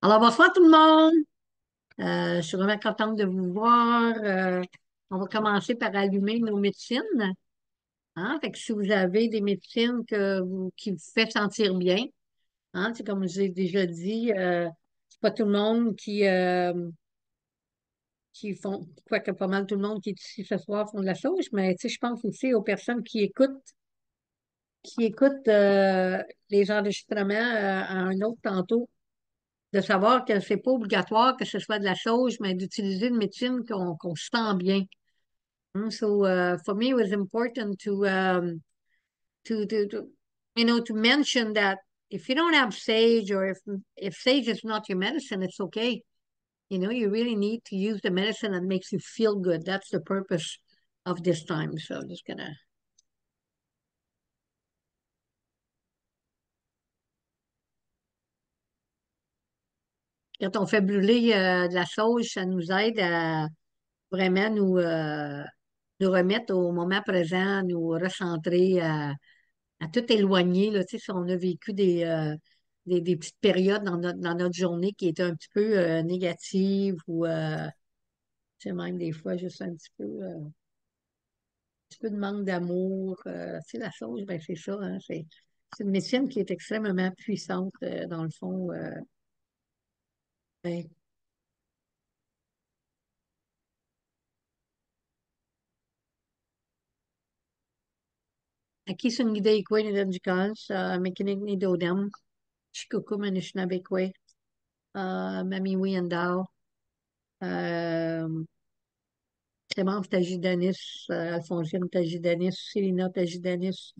Alors, bonsoir tout le monde. Je suis vraiment contente de vous voir. On va commencer par allumer nos médecines. Hein? Fait que si vous avez des médecines qui vous fait sentir bien, hein, c'est comme j'ai déjà dit, c'est pas tout le monde qui font, quoique pas mal tout le monde qui est ici ce soir font de la sauge, mais tu sais, je pense aussi aux personnes qui écoutent les enregistrements à un autre tantôt, de savoir que c'est pas obligatoire que ce soit de la sauge, mais d'utiliser une médecine qu'on se sent bien. So for me, it was important to mention that if you don't have sage or if sage is not your medicine, it's okay. You really need to use the medicine that makes you feel good. That's the purpose of this time. So I'm just gonna. Quand on fait brûler de la sauge, ça nous aide à vraiment nous remettre au moment présent, nous recentrer, à tout éloigner, là, tu sais, si on a vécu des petites périodes dans notre journée qui étaient un petit peu négatives ou tu sais, même des fois juste un petit peu de manque d'amour. Tu sais, la sauge, ben, c'est ça, hein, c'est une médecine qui est extrêmement puissante, dans le fond. Ben, Aquí sumgiday ni Danjikan sa makinig ni Dodam, Shikukum Anishinabekwe, Mamiwi Andao, Clémence Tagidanis, Alphonsine Tagidanis, Célina Tagidanis,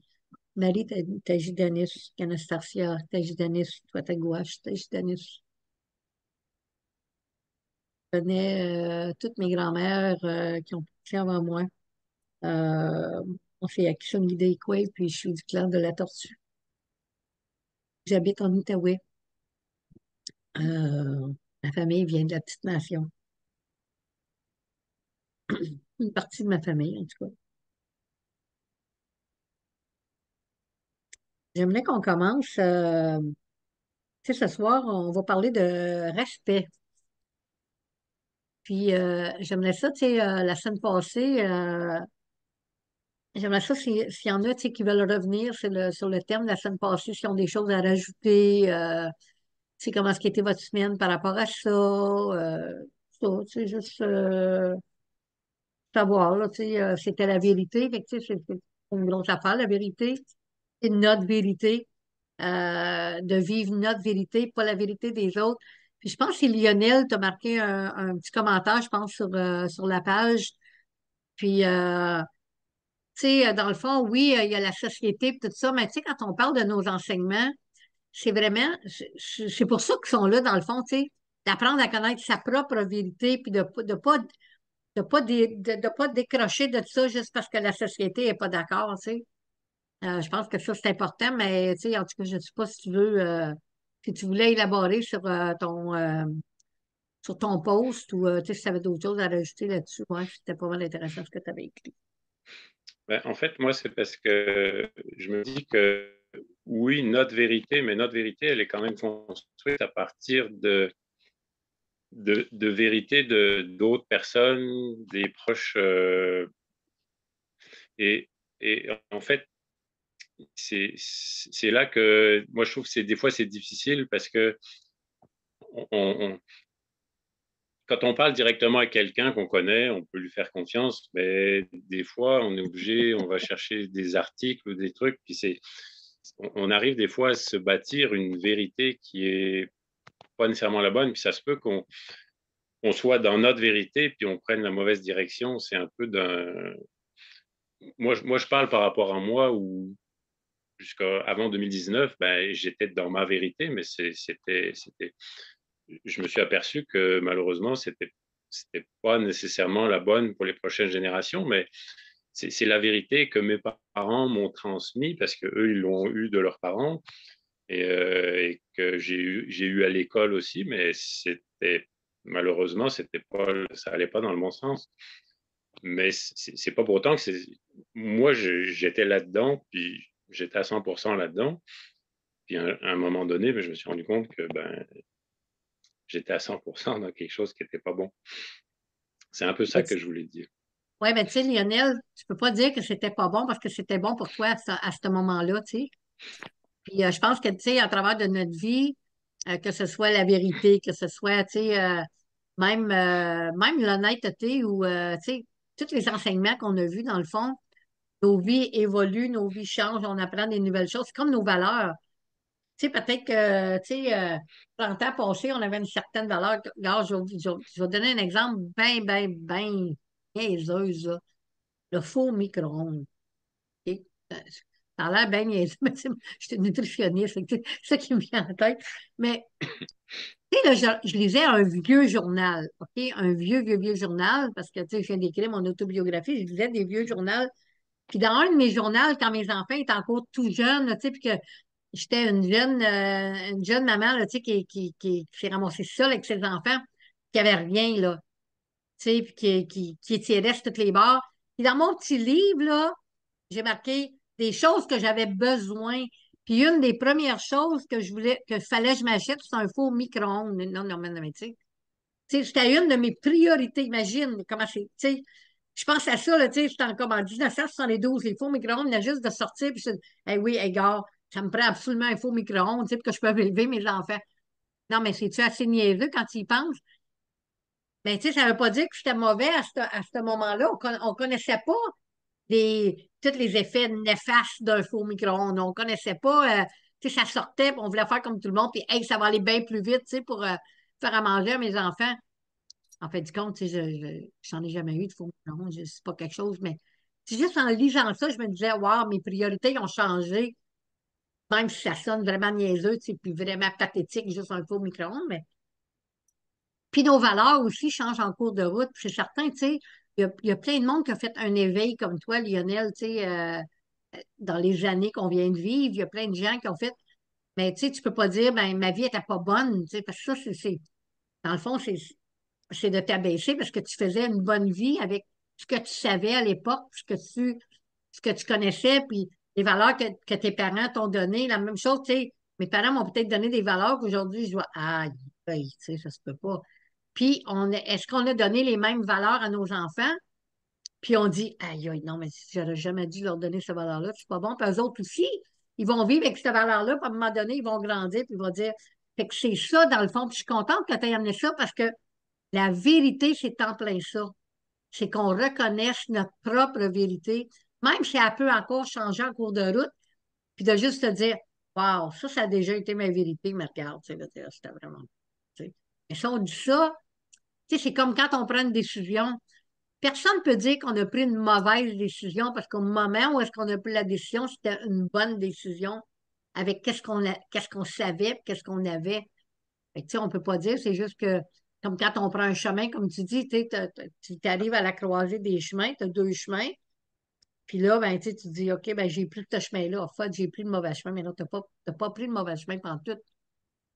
Marie Tagidanis, Anastasia Tagidanis, Touatagouache Tagidanis. Je connais toutes mes grand-mères qui ont poussé avant moi. Euh, on fait Action Ikwe, puis je suis du clan de la Tortue. J'habite en Outaouais. Euh, Ma famille vient de la petite nation. Une partie de ma famille, en tout cas. J'aimerais qu'on commence. Tu sais, ce soir, on va parler de respect. Puis, j'aimerais ça, tu sais, la semaine passée, j'aimerais ça s'il y en a, tu sais, qui veulent revenir sur le thème de la semaine passée, s'ils ont des choses à rajouter, tu sais, comment est-ce qu'était votre semaine par rapport à ça, tu sais, juste savoir, là, tu sais, c'était la vérité, fait que, tu sais, c'est une grosse affaire, la vérité, c'est notre vérité, de vivre notre vérité, pas la vérité des autres. Puis je pense que c'est Lionel t'a marqué un petit commentaire, je pense, sur la page. Puis, tu sais, dans le fond, oui, il y a la société et tout ça, mais tu sais, quand on parle de nos enseignements, c'est vraiment, c'est pour ça qu'ils sont là, dans le fond, tu sais, d'apprendre à connaître sa propre vérité, puis de pas décrocher de ça juste parce que la société n'est pas d'accord, tu sais. Je pense que ça, c'est important, mais tu sais, en tout cas, je ne sais pas si tu voulais élaborer sur ton post ou tu sais, si tu avais d'autres choses à rajouter là-dessus. Ouais, c'était pas mal intéressant ce que tu avais écrit. Ben, en fait, moi, c'est parce que je me dis que oui, notre vérité, mais notre vérité, elle est quand même construite à partir de vérité d'autres personnes, des proches. Et, et en fait, c'est là que moi, je trouve que des fois, c'est difficile parce que on, on- quand on parle directement à quelqu'un qu'on connaît, on peut lui faire confiance, mais des fois, on est obligé, on va chercher des articles ou des trucs, puis on arrive des fois à se bâtir une vérité qui est pas nécessairement la bonne, puis ça se peut qu'on soit dans notre vérité, puis on prenne la mauvaise direction. C'est un peu d'un. Moi, je parle par rapport à moi où jusqu'à avant 2019, ben, j'étais dans ma vérité, mais je me suis aperçu que malheureusement, c'était pas nécessairement la bonne pour les prochaines générations, mais c'est la vérité que mes parents m'ont transmis parce que eux ils l'ont eu de leurs parents et que j'ai eu à l'école aussi, mais malheureusement, ça allait pas dans le bon sens. Mais c'est pas pour autant que moi, j'étais là-dedans, puis j'étais à 100% là-dedans. Puis à un moment donné, ben, je me suis rendu compte que ben, j'étais à 100% dans quelque chose qui n'était pas bon. C'est un peu ça Oui, que je voulais dire. mais tu sais, Lionel, tu peux pas dire que c'était pas bon parce que c'était bon pour toi à ce moment-là, tu sais. Puis je pense que, tu sais, à travers de notre vie, que ce soit la vérité, que ce soit, tu sais, même l'honnêteté ou, tu sais, tous les enseignements qu'on a vus, dans le fond, nos vies évoluent, nos vies changent, on apprend des nouvelles choses. C'est comme nos valeurs. Tu sais, peut-être que, tu sais, 30 ans passés, on avait une certaine valeur. Regarde, je vais donner un exemple bien niaiseuse, là. Le faux micro-ondes. OK? Ça a l'air bien niaiseux, mais tu sais, je suis nutritionniste, fait que c'est ça qui me vient en tête. Mais, tu sais, là, je lisais un vieux journal, OK? Un vieux journal, parce que, tu sais, je viens d'écrire mon autobiographie, je lisais des vieux journaux. Puis dans un de mes journaux, quand mes enfants étaient encore tout jeunes, là, tu sais, puis que j'étais une jeune maman, là, tu sais, qui s'est ramassée seule avec ses enfants, qui avait rien, là, tu sais, puis qui étirait sur toutes les barres. Puis dans mon petit livre, là, j'ai marqué des choses que j'avais besoin. Puis une des premières choses que je voulais, que fallait que je m'achète, c'est un faux micro-ondes. Non, mais tu sais, c'était une de mes priorités. Imagine comment c'est, tu sais. Je pense à ça, là, tu sais, j'étais comme en 1972, les faux micro-ondes venaient juste de sortir, puis je dis, hey, oui, hey, gars, ça me prend absolument un faux micro-ondes, tu sais, pour que je peux élever mes enfants. Non, mais c'est-tu assez niaiseux quand tu y penses? Mais tu sais, ça ne veut pas dire que c'était mauvais à ce moment-là. On connaissait pas tous les effets néfastes d'un faux micro-ondes. On connaissait pas, tu sais, ça sortait, puis on voulait faire comme tout le monde, puis hey, ça va aller bien plus vite, tu sais, pour faire à manger à mes enfants. En fait, du compte, tu sais, j'en ai jamais eu de faux micro-ondes, c'est pas quelque chose, mais c'est juste en lisant ça, je me disais, waouh, mes priorités ont changé, même si ça sonne vraiment niaiseux, tu sais, puis vraiment pathétique, juste un faux micro-ondes, mais puis nos valeurs aussi changent en cours de route. Puis c'est certain, tu sais, il y a plein de monde qui a fait un éveil comme toi, Lionel, tu sais, dans les années qu'on vient de vivre. Il y a plein de gens qui ont fait, mais tu sais, tu peux pas dire, ben, ma vie était pas bonne, tu sais, parce que ça, dans le fond, c'est de t'abaisser parce que tu faisais une bonne vie avec ce que tu savais à l'époque, ce que tu connaissais, puis les valeurs que tes parents t'ont données. La même chose, tu sais, mes parents m'ont peut-être donné des valeurs qu'aujourd'hui, je vois, aïe, aïe, tu sais, ça se peut pas. Puis, est-ce qu'on a donné les mêmes valeurs à nos enfants? Puis on dit, aïe, aïe, non, mais j'aurais jamais dû leur donner ces valeurs-là, c'est pas bon. Puis eux autres aussi, ils vont vivre avec ces valeurs-là, puis à un moment donné, ils vont grandir, puis ils vont dire, fait que c'est ça, dans le fond. Puis je suis contente que tu aies amené ça parce que la vérité, c'est en plein ça. C'est qu'on reconnaisse notre propre vérité, même si elle peut encore changer en cours de route, puis de juste te dire, waouh, ça a déjà été ma vérité, mais regarde, tu sais, là, c'était vraiment. Tu sais. Mais si on dit ça, tu sais, c'est comme quand on prend une décision. Personne ne peut dire qu'on a pris une mauvaise décision parce qu'au moment où est-ce qu'on a pris la décision, c'était une bonne décision avec qu'est-ce qu'on savait, qu'est-ce qu'on avait. Fait que, tu sais, on ne peut pas dire, c'est juste que, comme quand on prend un chemin, comme tu dis, tu sais, tu arrives à la croisée des chemins, tu as deux chemins, puis là, ben, tu sais, tu dis, OK, ben, j'ai pris ce chemin-là. En fait, j'ai pris le mauvais chemin, mais non, tu n'as pas pris le mauvais chemin pendant tout.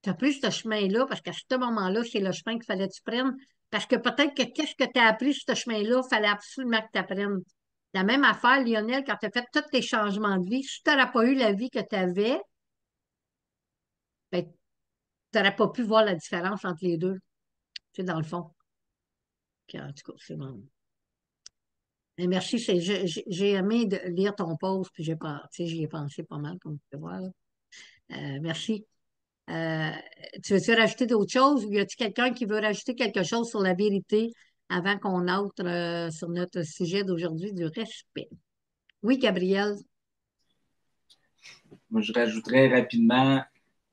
Tu as pris ce chemin-là parce qu'à ce moment-là, c'est le chemin qu'il fallait que tu prennes. Parce que peut-être que qu'est-ce que tu as appris sur ce chemin-là, il fallait absolument que tu apprennes. La même affaire, Lionel, quand tu as fait tous tes changements de vie, si tu n'aurais pas eu la vie que tu avais, ben, tu n'aurais pas pu voir la différence entre les deux. Tu sais, dans le fond. Puis, en tout cas, c'est bon. Et merci, j'ai aimé lire ton post, puis tu sais, j'y ai pensé pas mal, comme tu peux voir. Là. Merci. Euh, Tu veux-tu rajouter d'autres choses ou y a-t-il quelqu'un qui veut rajouter quelque chose sur la vérité avant qu'on entre sur notre sujet d'aujourd'hui du respect? Oui, Gabriel. Moi, je rajouterais rapidement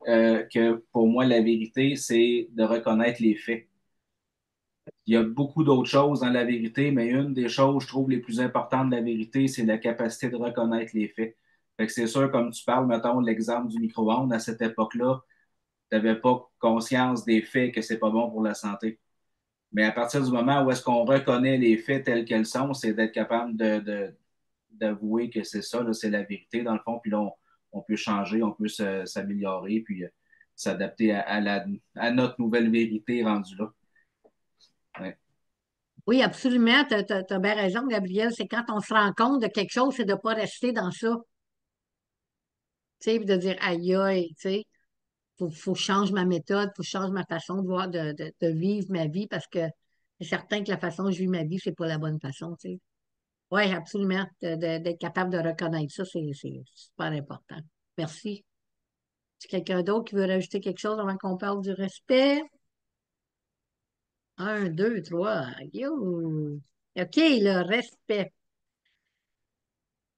que pour moi, la vérité, c'est de reconnaître les faits. Il y a beaucoup d'autres choses dans la vérité, mais une des choses, je trouve, les plus importantes de la vérité, c'est la capacité de reconnaître les faits. Fait que c'est sûr, comme tu parles, mettons, l'exemple du micro-ondes, à cette époque-là, tu n'avais pas conscience des faits que c'est pas bon pour la santé. Mais à partir du moment où est-ce qu'on reconnaît les faits tels qu'elles sont, c'est d'être capable d'avouer que c'est ça, là, c'est la vérité, dans le fond, puis là, on peut changer, on peut s'améliorer, puis s'adapter à notre nouvelle vérité rendue là. Ouais. Oui, absolument. Tu as bien raison, Gabriel. C'est quand on se rend compte de quelque chose, c'est de ne pas rester dans ça. Tu sais, puis de dire aïe aïe, tu sais. faut que je change ma méthode, faut que je change ma façon de voir, de vivre ma vie parce que c'est certain que la façon dont je vis ma vie, c'est pas la bonne façon, tu sais. Oui, absolument. D'être capable de reconnaître ça, c'est super important. Merci. Est-ce quelqu'un d'autre qui veut rajouter quelque chose avant qu'on parle du respect? Un, deux, trois. Yo. OK, le respect.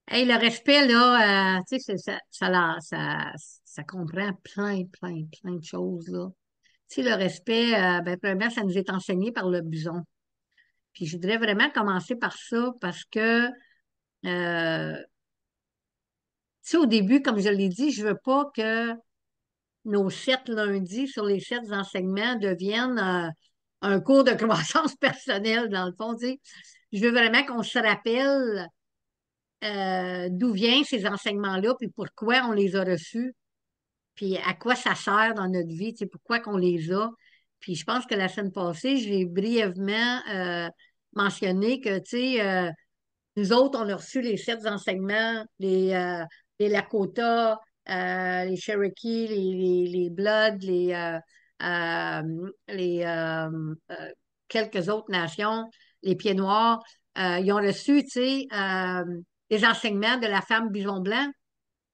Hey, le respect, là, tu sais, ça comprend plein de choses, là. Tu sais, le respect, ben, premièrement, ça nous est enseigné par le buson. Puis je voudrais vraiment commencer par ça parce que, tu sais, au début, comme je l'ai dit, je veux pas que nos 7 lundis sur les 7 enseignements deviennent un cours de croissance personnelle, dans le fond, tu sais. Je veux vraiment qu'on se rappelle d'où viennent ces enseignements-là, puis pourquoi on les a reçus, puis à quoi ça sert dans notre vie, tu sais, pourquoi qu'on les a. Puis je pense que la semaine passée, j'ai brièvement mentionné que, tu sais, nous autres, on a reçu les 7 enseignements, les Lakota, les Cherokee, les Bloods, les quelques autres nations, les Pieds Noirs. Ils ont reçu, tu sais, les enseignements de la femme bison blanc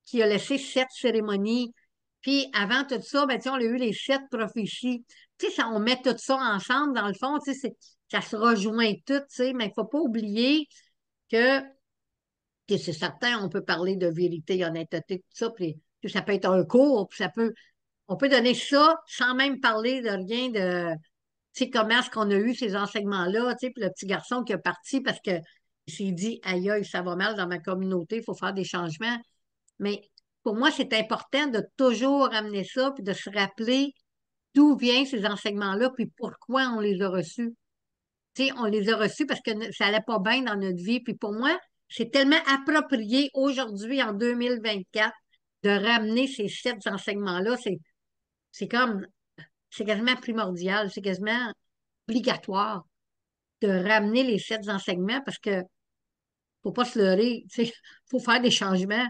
qui a laissé 7 cérémonies. Puis avant tout ça, ben, tu sais, on a eu les 7 prophéties. Tu sais, on met tout ça ensemble, dans le fond, tu sais, ça se rejoint tout, tu sais, mais il ne faut pas oublier que c'est certain, on peut parler de vérité, honnêteté, tout ça, puis ça peut être un cours, puis on peut donner ça sans même parler de rien de, tu sais, comment est-ce qu'on a eu ces enseignements-là, tu sais, puis le petit garçon qui est parti parce que il s'est dit, aïe, aïe, ça va mal dans ma communauté, il faut faire des changements. Mais pour moi, c'est important de toujours ramener ça, puis de se rappeler d'où viennent ces enseignements-là, puis pourquoi on les a reçus. Tu sais, on les a reçus parce que ça allait pas bien dans notre vie. Puis pour moi, c'est tellement approprié aujourd'hui, en 2024, de ramener ces 7 enseignements-là. C'est comme, c'est quasiment primordial, c'est quasiment obligatoire de ramener les 7 enseignements parce que faut pas se leurrer, tu sais, faut faire des changements.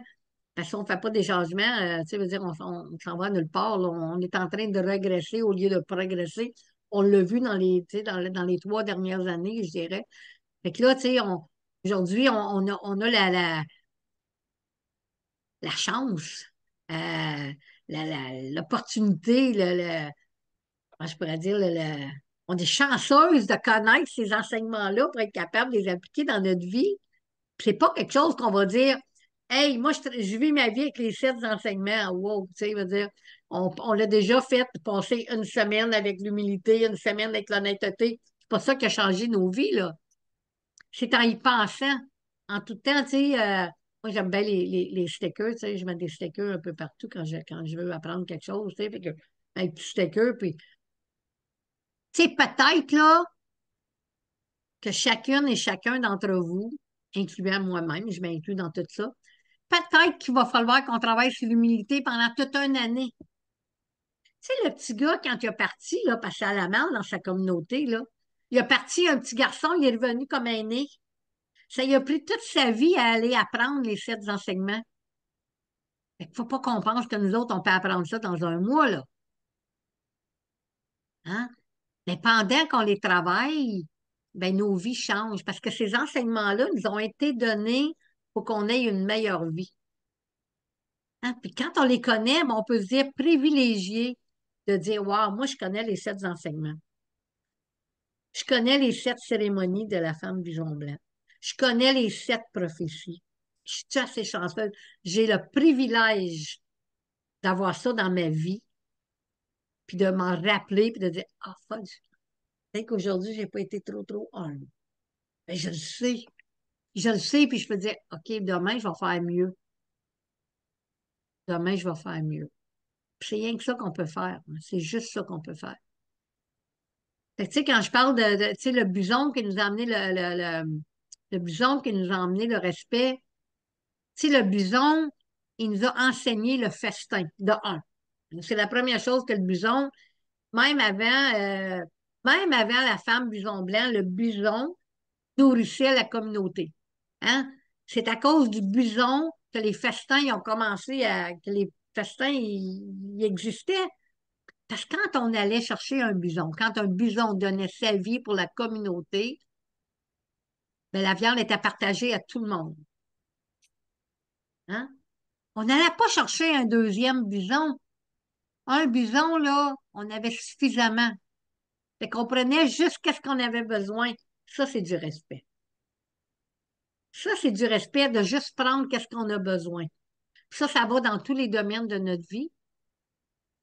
Parce qu'on ne fait pas des changements, tu sais, veut dire, on s'en va nulle part, là. On est en train de régresser au lieu de progresser. On l'a vu tu sais, dans les 3 dernières années, je dirais. Fait que là, tu sais, aujourd'hui, on a la chance, euh, l'opportunité, comment je pourrais dire, on est chanceuse de connaître ces enseignements-là pour être capable de les appliquer dans notre vie. Puis c'est pas quelque chose qu'on va dire, hey, moi, je vis ma vie avec les 7 enseignements. Wow, tu sais, veut dire, on l'a déjà fait, passer une semaine avec l'humilité, une semaine avec l'honnêteté. C'est pas ça qui a changé nos vies, là. C'est en y pensant. En tout temps, tu sais, moi, j'aime bien les stickers, tu sais, je mets des stickers un peu partout quand je veux apprendre quelque chose, tu sais, fait que, un petit sticker, puis, tu sais, peut-être, là, que chacune et chacun d'entre vous, incluant moi-même, je m'inclus dans tout ça, peut-être qu'il va falloir qu'on travaille sur l'humilité pendant toute une année. Tu sais, le petit gars, quand il est parti, là, passer à la malle dans sa communauté, là, il est parti, un petit garçon, il est revenu comme aîné. Ça lui a pris toute sa vie à aller apprendre les 7 enseignements. Fait qu'il ne faut pas qu'on pense que nous autres, on peut apprendre ça dans un mois, là. Hein? Mais pendant qu'on les travaille, ben, nos vies changent parce que ces enseignements-là nous ont été donnés pour qu'on ait une meilleure vie. Hein? Puis quand on les connaît, ben, on peut se dire privilégié de dire, waouh, moi, je connais les 7 enseignements. Je connais les 7 cérémonies de la femme bison blanc. Je connais les 7 prophéties. Je suis assez chanceuse. J'ai le privilège d'avoir ça dans ma vie, puis de m'en rappeler, puis de dire, ah, fudge, peut-être qu'aujourd'hui, j'ai pas été trop humble. Mais je le sais. Je le sais, puis je peux dire, OK, demain, je vais faire mieux. Demain, je vais faire mieux. Puis c'est rien que ça qu'on peut faire. C'est juste ça qu'on peut faire. Fait que, tu sais, quand je parle tu sais, le buson qui nous a amené le buson qui nous a emmené le respect, tu sais, le buson, il nous a enseigné le festin, de un. C'est la première chose que le buson, même avant, euh, même avant la femme buson blanc, le buson nourrissait la communauté. Hein? C'est à cause du buson que les festins ils ont commencé que les festins ils existaient. Parce que quand on allait chercher un bison, quand un bison donnait sa vie pour la communauté, ben, la viande était partagée à tout le monde. Hein? On n'allait pas chercher un deuxième bison. Un bison, là, on avait suffisamment. Fait qu'on prenait juste qu'est-ce qu'on avait besoin. Ça, c'est du respect. Ça, c'est du respect de juste prendre qu'est-ce qu'on a besoin. Ça va dans tous les domaines de notre vie.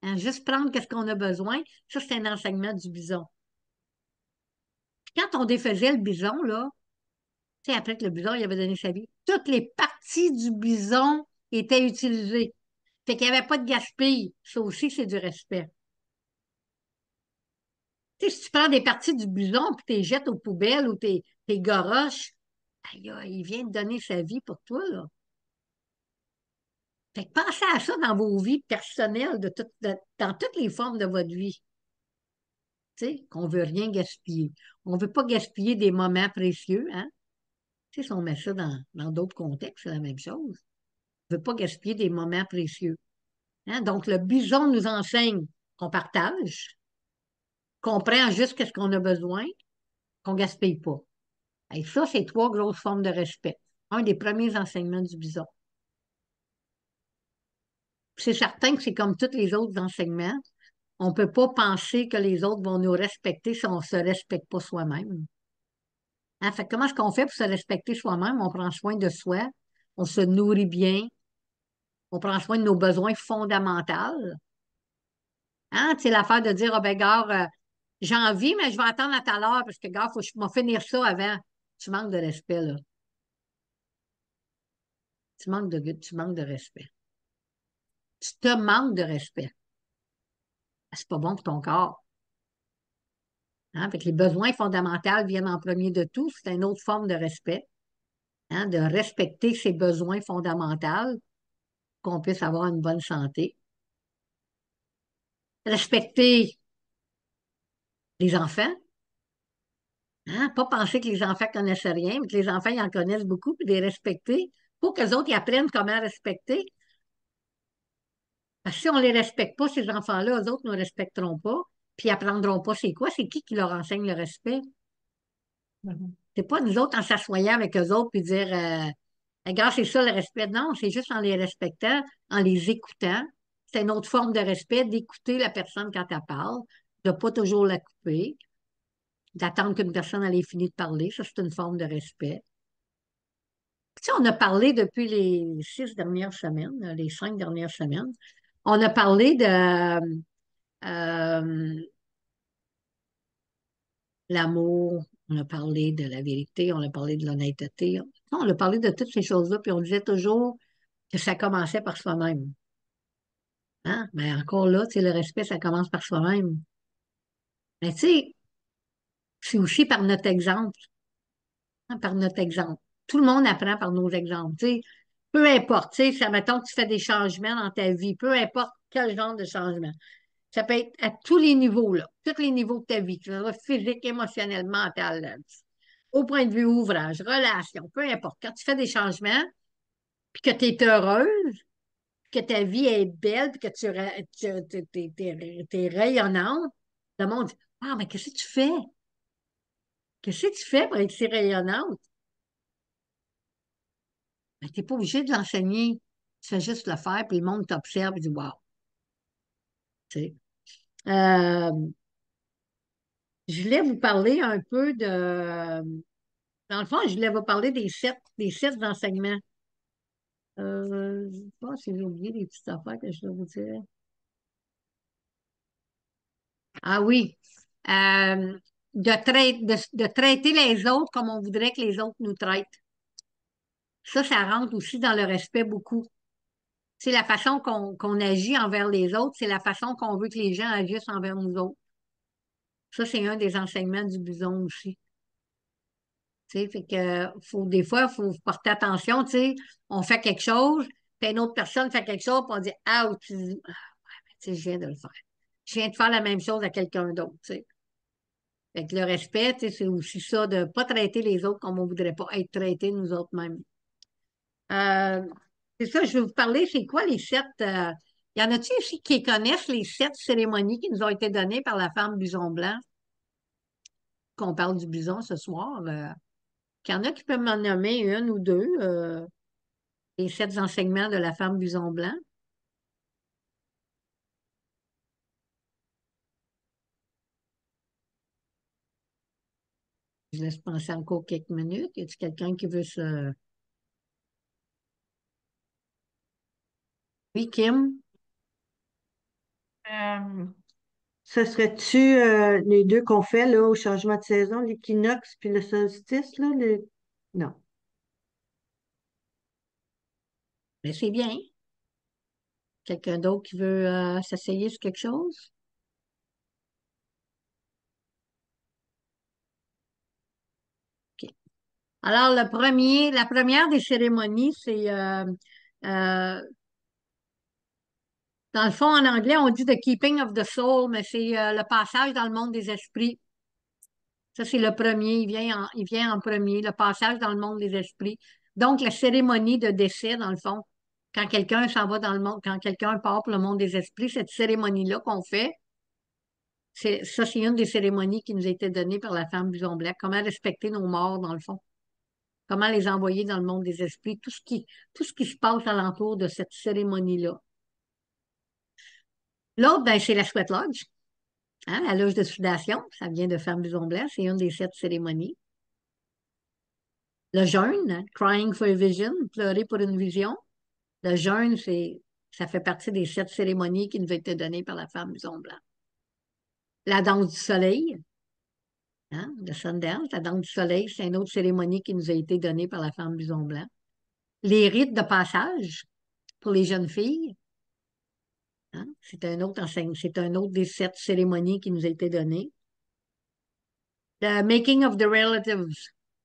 Hein, juste prendre qu'est-ce qu'on a besoin. Ça, c'est un enseignement du bison. Quand on défaisait le bison, là, tu sais, après que le bison, il avait donné sa vie, toutes les parties du bison étaient utilisées. Fait qu'il n'y avait pas de gaspille. Ça aussi, c'est du respect. Tu sais, si tu prends des parties du bison puis tu les jettes aux poubelles ou t'es goroches, aïe, aïe, il vient de donner sa vie pour toi, là. Fait que pensez à ça dans vos vies personnelles, dans toutes les formes de votre vie. Tu sais, qu'on veut rien gaspiller. On ne veut pas gaspiller des moments précieux, hein? Tu sais, si on met ça dans d'autres contextes, c'est la même chose. On ne veut pas gaspiller des moments précieux. Hein? Donc, le bison nous enseigne qu'on partage, qu'on prend juste ce qu'on a besoin, qu'on ne gaspille pas. Et ça, c'est trois grosses formes de respect. Un des premiers enseignements du bison. C'est certain que c'est comme tous les autres enseignements. On ne peut pas penser que les autres vont nous respecter si on ne se respecte pas soi-même. Hein? Fait que comment est-ce qu'on fait pour se respecter soi-même? On prend soin de soi, on se nourrit bien, on prend soin de nos besoins fondamentaux. Hein? C'est l'affaire de dire, ah ben, gars, j'ai envie, mais je vais attendre à tout à l'heure parce que, gars, faut que je m'en finir ça avant. Tu manques de respect, là. Tu manques de respect. Tu te manques de respect. C'est pas bon pour ton corps. Hein? Fait que les besoins fondamentaux viennent en premier de tout. C'est une autre forme de respect. Hein? De respecter ses besoins fondamentaux, qu'on puisse avoir une bonne santé. Respecter les enfants. Hein? Pas penser que les enfants connaissent rien, mais que les enfants, ils en connaissent beaucoup, puis les respecter. Pour qu'eux autres, ils apprennent comment respecter. Parce que si on ne les respecte pas, ces enfants-là, eux autres ne nous respecteront pas, puis ils apprendront pas c'est quoi, c'est qui leur enseigne le respect. Mhm. C'est pas nous autres en s'assoyant avec eux autres puis dire regarde, c'est ça le respect. Non, c'est juste en les respectant, en les écoutant. C'est une autre forme de respect, d'écouter la personne quand elle parle, de ne pas toujours la couper, d'attendre qu'une personne elle ait fini de parler. Ça, c'est une forme de respect. Puis, tu sais, on a parlé depuis les 6 dernières semaines, les 5 dernières semaines, on a parlé de euh, l'amour, on a parlé de la vérité, on a parlé de l'honnêteté. On a parlé de toutes ces choses-là, puis on disait toujours que ça commençait par soi-même. Hein? Mais encore là, tu sais, le respect, ça commence par soi-même. Mais tu sais, c'est aussi par notre exemple. Hein, par notre exemple. Tout le monde apprend par nos exemples. Tu sais, peu importe, tu sais, ça, mettons que tu fais des changements dans ta vie, peu importe quel genre de changement. Ça peut être à tous les niveaux, là, tous les niveaux de ta vie, que ce soit physique, émotionnel, mental, là, au point de vue ouvrage, relation, peu importe. Quand tu fais des changements, puis que tu es heureuse, que ta vie est belle, puis que t'es rayonnante, le monde dit, ah, mais qu'est-ce que tu fais? Qu'est-ce que tu fais pour être si rayonnante? Ben, tu n'es pas obligé de l'enseigner. Tu fais juste le faire, puis le monde t'observe et dit, wow. Tu sais. Euh, je voulais vous parler un peu de. Dans le fond, je voulais vous parler des sept enseignements. Je sais pas si j'ai oublié des petites affaires que je dois vous dire. Ah oui. De traiter les autres comme on voudrait que les autres nous traitent. Ça rentre aussi dans le respect beaucoup. C'est la façon qu'on agit envers les autres, c'est la façon qu'on veut que les gens agissent envers nous autres. Ça, c'est un des enseignements du bison aussi. Tu sais, fait que des fois, il faut porter attention, tu sais, on fait quelque chose, puis une autre personne fait quelque chose, puis on dit ah, tu dis, ah, ouais, ben, tu sais, je viens de le faire. Je viens de faire la même chose à quelqu'un d'autre, tu sais. Fait que le respect, tu sais, c'est aussi ça, de ne pas traiter les autres comme on ne voudrait pas être traités nous autres mêmes. Euh, c'est ça, je vais vous parler, c'est quoi les sept. Y en a-tu aussi qui connaissent les 7 cérémonies qui nous ont été données par la femme Bison Blanc? Qu'on parle du bison ce soir. Qu'il y en a qui peuvent m'en nommer une ou deux, les 7 enseignements de la femme Bison Blanc. Je laisse penser encore quelques minutes. Y a-t-il quelqu'un qui veut se... Oui, Kim? Euh, Ce serait-tu les deux qu'on fait là, au changement de saison, l'équinoxe puis le solstice, là, Non. Mais c'est bien. Quelqu'un d'autre qui veut s'essayer sur quelque chose? OK. Alors, la première des cérémonies, c'est euh, dans le fond, en anglais, on dit the keeping of the soul, mais c'est le passage dans le monde des esprits. Ça, c'est le premier. Il vient en premier, le passage dans le monde des esprits. Donc, la cérémonie de décès, dans le fond, quand quelqu'un s'en va dans le monde, quand quelqu'un part pour le monde des esprits, cette cérémonie-là qu'on fait, c'est une des cérémonies qui nous a été donnée par la femme Buson Black. Comment respecter nos morts, dans le fond. Comment les envoyer dans le monde des esprits. Tout ce qui se passe alentour de cette cérémonie-là. L'autre, ben, c'est la Sweat Lodge. Hein, la loge de sudation, ça vient de Femme Buson Blanc, c'est une des 7 cérémonies. Le jeûne, hein, crying for a vision, pleurer pour une vision. Le jeûne, ça fait partie des 7 cérémonies qui nous ont été données par la Femme Buson Blanc. La danse du soleil, hein, le Sundance, la danse du soleil, c'est une autre cérémonie qui nous a été donnée par la Femme Buson Blanc. Les rites de passage pour les jeunes filles, hein, c'est un autre des 7 cérémonies qui nous a été donné. The making of the relatives,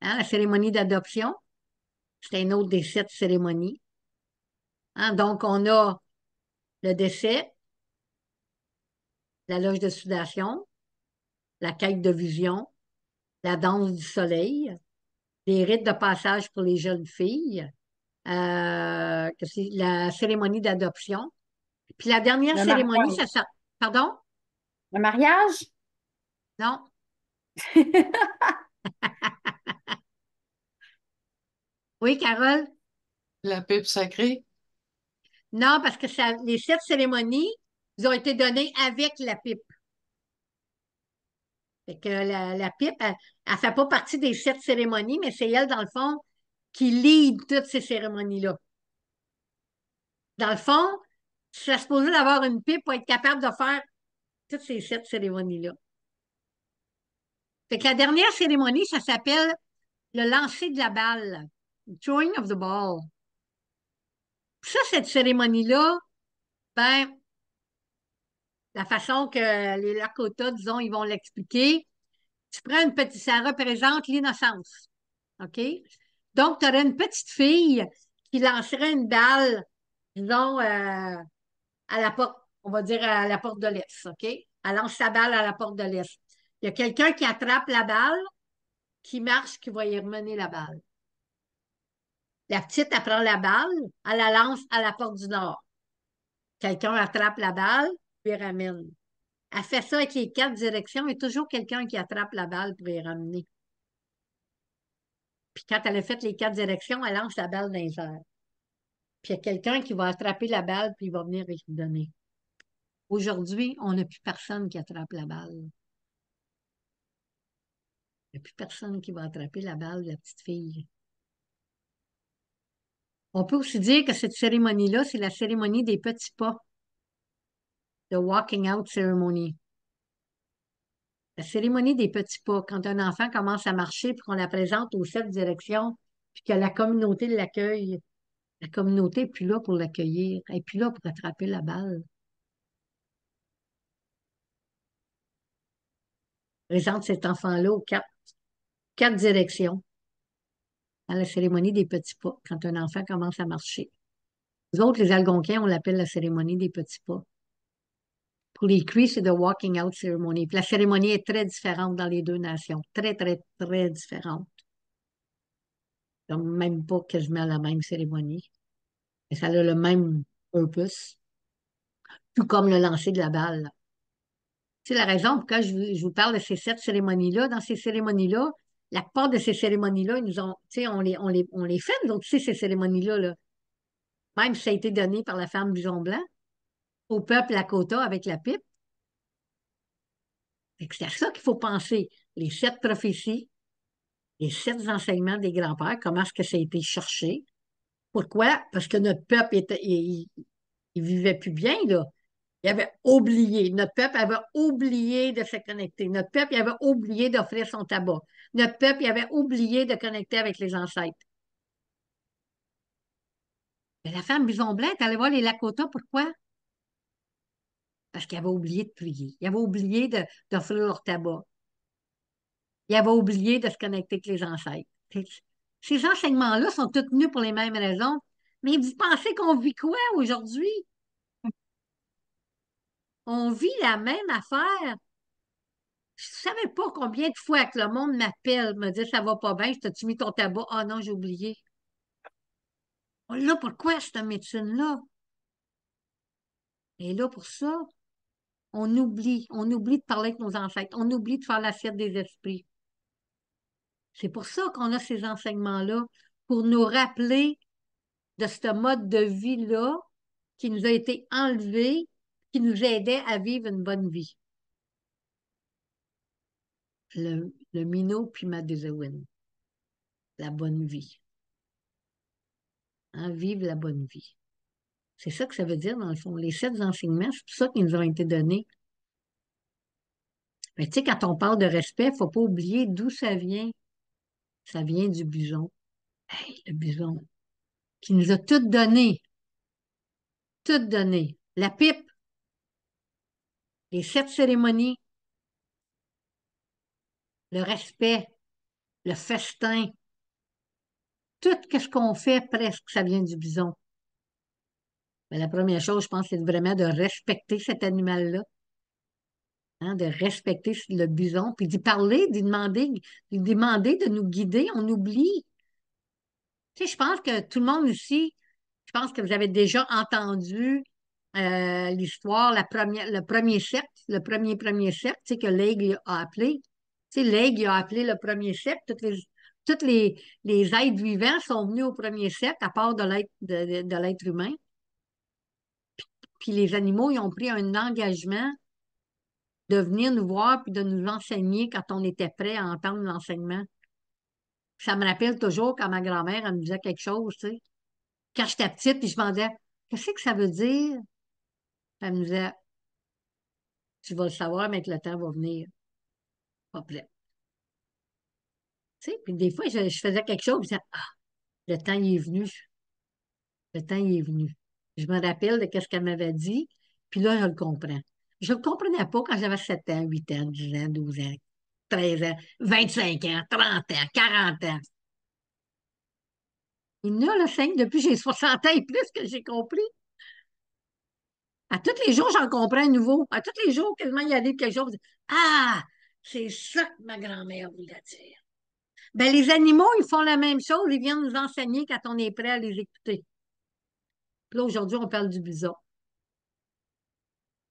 hein, la cérémonie d'adoption, c'est une autre des 7 cérémonies. Hein, donc, on a le décès, la loge de sudation, la quête de vision, la danse du soleil, les rites de passage pour les jeunes filles, la cérémonie d'adoption. Puis la dernière Le cérémonie, mariage. Pardon? Le mariage? Non? Oui, Carole? La pipe sacrée. Non, parce que les 7 cérémonies ils ont été données avec la pipe. Fait que la pipe, elle fait pas partie des 7 cérémonies, mais c'est elle, dans le fond, qui lead toutes ces cérémonies-là. Dans le fond, tu serais supposé d'avoir une pipe pour être capable de faire toutes ces 7 cérémonies-là. Fait que la dernière cérémonie, ça s'appelle le lancer de la balle. Throwing of the ball. Ça, cette cérémonie-là, ben, la façon que les Lakota, disons, ils vont l'expliquer, tu prends ça représente l'innocence. OK? Donc, tu aurais une petite fille qui lancerait une balle, disons, à la porte, on va dire à la porte de l'Est, OK? Elle lance sa balle à la porte de l'Est. Il y a quelqu'un qui attrape la balle, qui marche, qui va y remener la balle. La petite, elle prend la balle, elle la lance à la porte du Nord. Quelqu'un attrape la balle, puis ramène. Elle fait ça avec les 4 directions, il y a toujours quelqu'un qui attrape la balle pour y ramener. Puis quand elle a fait les 4 directions, elle lance la balle dans les airs. Puis il y a quelqu'un qui va attraper la balle, puis il va venir y donner. Aujourd'hui, on n'a plus personne qui attrape la balle. Il n'y a plus personne qui va attraper la balle de la petite fille. On peut aussi dire que cette cérémonie-là, c'est la cérémonie des petits pas, the walking out ceremony. La cérémonie des petits pas, quand un enfant commence à marcher, puis qu'on la présente aux 7 directions, puis que la communauté l'accueille. La communauté n'est plus là pour l'accueillir, elle n'est plus là pour attraper la balle. Présente cet enfant-là aux 4 directions, à la cérémonie des petits pas, quand un enfant commence à marcher. Nous autres, les Algonquins, on l'appelle la cérémonie des petits pas. Pour les Cris, c'est the walking out ceremony. Puis la cérémonie est très différente dans les deux nations. Très, très, très différente. Donc, même pas quasiment la même cérémonie. Mais ça a le même purpose. tout comme le lancer de la balle, là. C'est la raison pourquoi je vous parle de ces 7 cérémonies-là. Dans ces cérémonies-là, la plupart de ces cérémonies-là, ils nous ont, tu sais, on les fait, nous autres, tu sais, ces cérémonies-là, là. Même si ça a été donné par la femme Bison Blanc au peuple Lakota avec la pipe. Fait que c'est à ça qu'il faut penser. Les 7 prophéties, les 7 enseignements des grands-pères, comment est-ce que ça a été cherché? Pourquoi? Parce que notre peuple il vivait plus bien, là. Il avait oublié. Notre peuple avait oublié de se connecter. Notre peuple il avait oublié d'offrir son tabac. Notre peuple il avait oublié de connecter avec les ancêtres. Mais la femme Bison Blanc est allée voir les Lakota. Pourquoi? Parce qu'elle avait oublié de prier. Il avait oublié d'offrir leur tabac. Il avait oublié de se connecter avec les ancêtres. Ces enseignements-là sont tous tenus pour les mêmes raisons. Mais vous pensez qu'on vit quoi aujourd'hui? On vit la même affaire. Je ne savais pas combien de fois que le monde m'appelle, me dit ça va pas bien, je t'ai-tu mis ton tabac? Ah non, j'ai oublié. On est là pourquoi cette médecine-là? Et là pour ça, on oublie de parler avec nos ancêtres, on oublie de faire l'assiette des esprits. C'est pour ça qu'on a ces enseignements-là, pour nous rappeler de ce mode de vie-là qui nous a été enlevé, qui nous aidait à vivre une bonne vie. Le Minot puis Madézéwin. La bonne vie. Hein, vivre la bonne vie. C'est ça que ça veut dire, dans le fond. Les 7 enseignements, c'est tout ça qui nous ont été donnés. Mais tu sais, quand on parle de respect, il ne faut pas oublier d'où ça vient. Ça vient du bison. Hey, le bison, qui nous a tout donné. Tout donné. La pipe, les 7 cérémonies, le respect, le festin. Tout ce qu'on fait, presque, ça vient du bison. Mais la première chose, je pense, c'est vraiment de respecter cet animal-là. Hein, de respecter le bison, puis d'y parler, d'y demander de nous guider. On oublie. Tu sais, je pense que tout le monde ici, je pense que vous avez déjà entendu l'histoire, le premier sept, le premier sept, tu sais, que l'aigle a appelé. Tu sais, l'aigle a appelé le premier sept. Les êtres vivants sont venus au premier sept, à part de l'être humain. Puis les animaux, ils ont pris un engagement de venir nous voir puis de nous enseigner quand on était prêt à entendre l'enseignement. Ça me rappelle toujours quand ma grand-mère, elle me disait quelque chose, tu sais. Quand j'étais petite, puis je me demandais, qu'est-ce que ça veut dire? Elle me disait, tu vas le savoir, mais que le temps va venir. Pas prêt. Tu sais, puis des fois, je faisais quelque chose, puis je disais, ah, le temps, il est venu. Le temps, il est venu. Je me rappelle de ce qu'elle m'avait dit, puis là, je le comprends. Je ne le comprenais pas quand j'avais 7 ans, 8 ans, 10 ans, 12 ans, 13 ans, 25 ans, 30 ans, 40 ans. Il y en a, le 5, depuis que j'ai 60 ans et plus que j'ai compris. À tous les jours, j'en comprends un nouveau. À tous les jours, quasiment, il y a quelque chose. Ah, c'est ça que ma grand-mère voulait dire. Ben, les animaux, ils font la même chose. Ils viennent nous enseigner quand on est prêt à les écouter. Puis là, aujourd'hui, on parle du bison.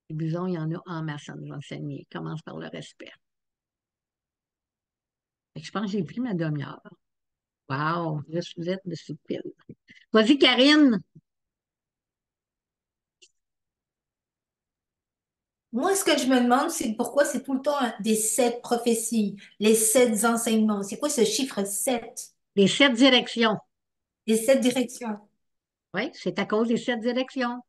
Les bisons, il y en a en masse à nous enseigner. Ils commencent par le respect. Fait que je pense que j'ai pris ma demi-heure. Wow, je suis êtes de soupir. Vas-y, Karine. Moi, ce que je me demande, c'est pourquoi c'est tout le temps des 7 prophéties, les 7 enseignements. C'est quoi ce chiffre 7? Les 7 directions. Les 7 directions. Oui, c'est à cause des 7 directions.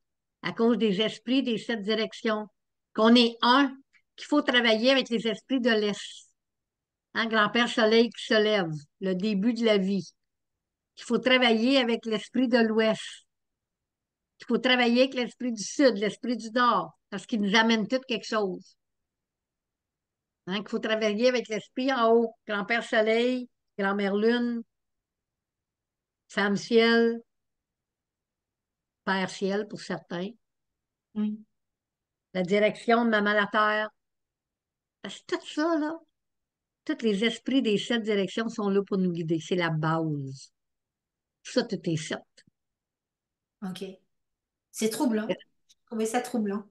À cause des esprits des 7 directions. Qu'on est un, qu'il faut travailler avec les esprits de l'Est. Hein, Grand-Père Soleil qui se lève, le début de la vie. Qu'il faut travailler avec l'esprit de l'Ouest. Qu'il faut travailler avec l'esprit du Sud, l'esprit du Nord, parce qu'ils nous amènent tout quelque chose. Hein, qu'il faut travailler avec l'esprit en haut. Grand-Père Soleil, Grand-Mère Lune, Femme Ciel, Père Ciel pour certains. Mm. La direction de Maman la Terre. Parce que tout ça, là, tous les esprits des 7 directions sont là pour nous guider. C'est la base. Ça, tout est 7. OK. C'est troublant. trouvais ça troublant.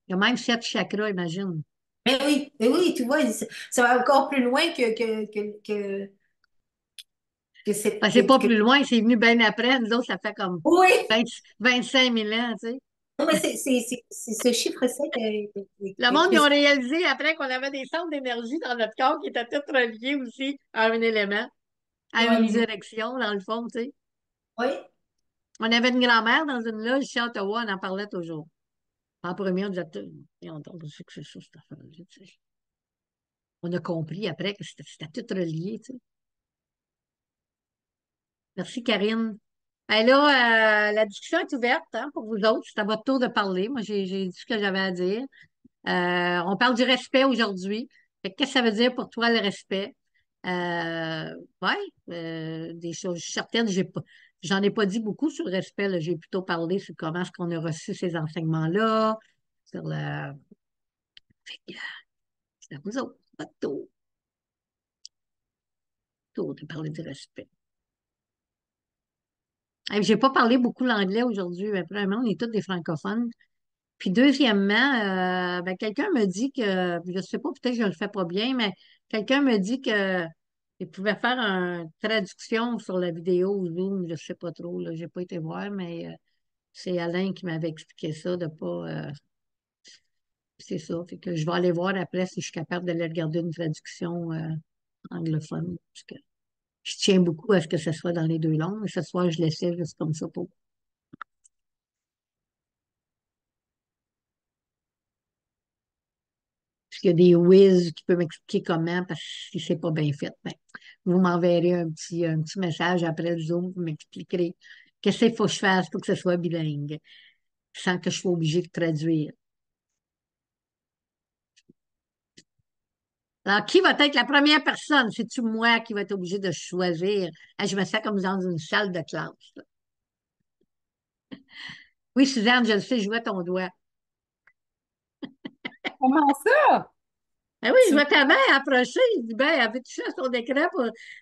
Il y a même 7 chakras, imagine. Mais oui, tu vois, ça va encore plus loin que Ben, cette. c'est pas plus loin, c'est venu bien après. Nous autres, ça fait comme Oui, 20 25 000 ans, tu sais. non, mais c'est ce chiffre 7 Le monde, ils ont réalisé après qu'on avait des centres d'énergie dans notre corps qui étaient tous reliés aussi à un élément, à une direction, dans le fond, tu sais. oui. On avait une grand-mère dans une loge ici à Ottawa, on en parlait toujours. En premier, on disait, et on dit que c'est ça, cette affaire-là, tu sais. On a compris après que c'était tout relié, tu sais. Merci, Karine. Ben là, la discussion est ouverte hein, pour vous autres. C'est à votre tour de parler. Moi, j'ai dit ce que j'avais à dire. On parle du respect aujourd'hui. Fait que qu'est-ce que ça veut dire pour toi le respect? Ouais, des choses certaines, j'en ai pas dit beaucoup sur le respect. Là. J'ai plutôt parlé sur comment est-ce qu'on a reçu ces enseignements-là, sur le. Fait que, c'est à vous autres, votre tour de parler du respect. J'ai pas parlé beaucoup l'anglais aujourd'hui, mais vraiment, on est tous des francophones. Puis deuxièmement, ben, quelqu'un me dit que, je sais pas, peut-être que je le fais pas bien, mais quelqu'un me dit que il pouvait faire une traduction sur la vidéo ou Zoom, je sais pas trop, là, j'ai pas été voir, mais c'est Alain qui m'avait expliqué ça, de pas, c'est ça, fait que je vais aller voir après si je suis capable d'aller regarder une traduction anglophone, parce que je tiens beaucoup à ce que ce soit dans les deux langues, mais ce soir, je laissais juste comme ça pour. Parce qu'il y a des whiz qui peuvent m'expliquer comment, parce que si c'est pas bien fait, ben, vous m'enverrez un petit message après le Zoom, vous m'expliquerez qu'est-ce qu'il faut que je fasse pour que ce soit bilingue, sans que je sois obligée de traduire. Alors, qui va être la première personne? C'est-tu moi qui va être obligée de choisir? Ah, je me sens comme dans une salle de classe, là. Oui, Suzanne, je le sais, je vois ton doigt. Comment ça? Ah oui, je Tu... vois ta main approcher. Je dis, ben, elle veut toucher à son écran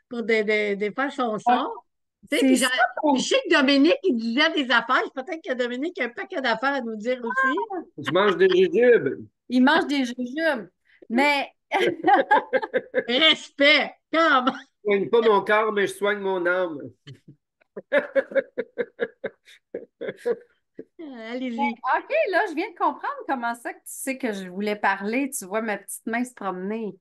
pour faire son Ah, sort. Tu sais, c'est puis, ça puis je ton... sais que Dominique, il disait des affaires. Peut-être que Dominique a un paquet d'affaires à nous dire aussi. Je mange des jujubes. Il mange des jujubes. Mais Respect, comme. Je soigne pas mon corps, mais je soigne mon âme. Allez-y. OK, là, je viens de comprendre comment ça que tu sais que je voulais parler. Tu vois ma petite main se promener.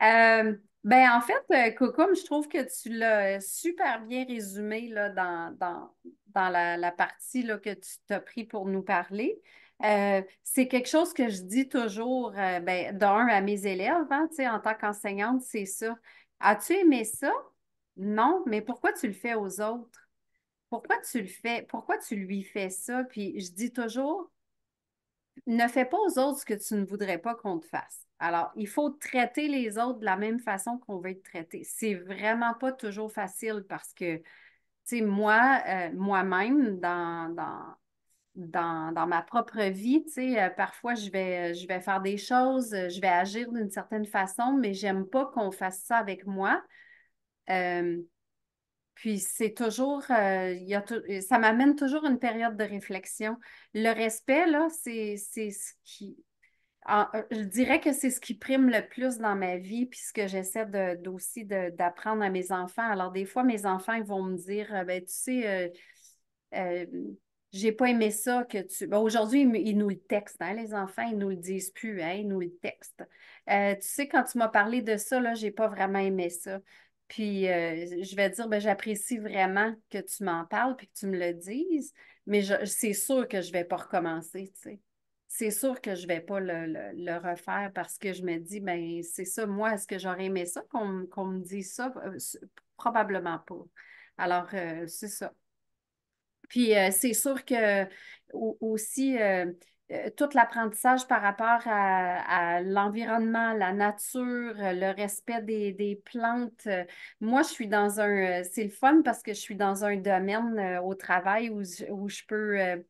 Ben, en fait, Cocom, je trouve que tu l'as super bien résumé là, dans la partie là, que tu t'as pris pour nous parler. C'est quelque chose que je dis toujours, ben, d'un à mes élèves, hein, tu sais, en tant qu'enseignante, c'est ça. As-tu aimé ça? Non, mais pourquoi tu le fais aux autres? Pourquoi tu le fais? Pourquoi tu lui fais ça? Puis je dis toujours, ne fais pas aux autres ce que tu ne voudrais pas qu'on te fasse. Alors, il faut traiter les autres de la même façon qu'on veut être traité. C'est vraiment pas toujours facile parce que, tu sais, moi, moi-même, dans ma propre vie, tu sais, parfois, je vais faire des choses, je vais agir d'une certaine façon, mais j'aime pas qu'on fasse ça avec moi. Euh, Puis c'est toujours, ça m'amène toujours une période de réflexion. Le respect, là, c'est ce qui, je dirais que c'est ce qui prime le plus dans ma vie, puis ce que j'essaie aussi d'apprendre à mes enfants. Alors, des fois, mes enfants, ils vont me dire, ben, tu sais, euh, j'ai pas aimé ça que tu. Ben, aujourd'hui, ils nous le textent, hein, les enfants, ils nous le disent plus, hein, ils nous le textent. Tu sais, quand tu m'as parlé de ça, là, j'ai pas vraiment aimé ça. Puis, je vais dire, ben, j'apprécie vraiment que tu m'en parles puis que tu me le dises, mais c'est sûr que je vais pas recommencer, tu sais. C'est sûr que je vais pas le refaire parce que je me dis, ben, c'est ça, moi, est-ce que j'aurais aimé ça qu'on me dise ça? Probablement pas. Alors, c'est ça. Puis c'est sûr que aussi tout l'apprentissage par rapport à l'environnement, la nature, le respect des plantes. Moi, je suis dans c'est le fun parce que je suis dans un domaine au travail où je peux,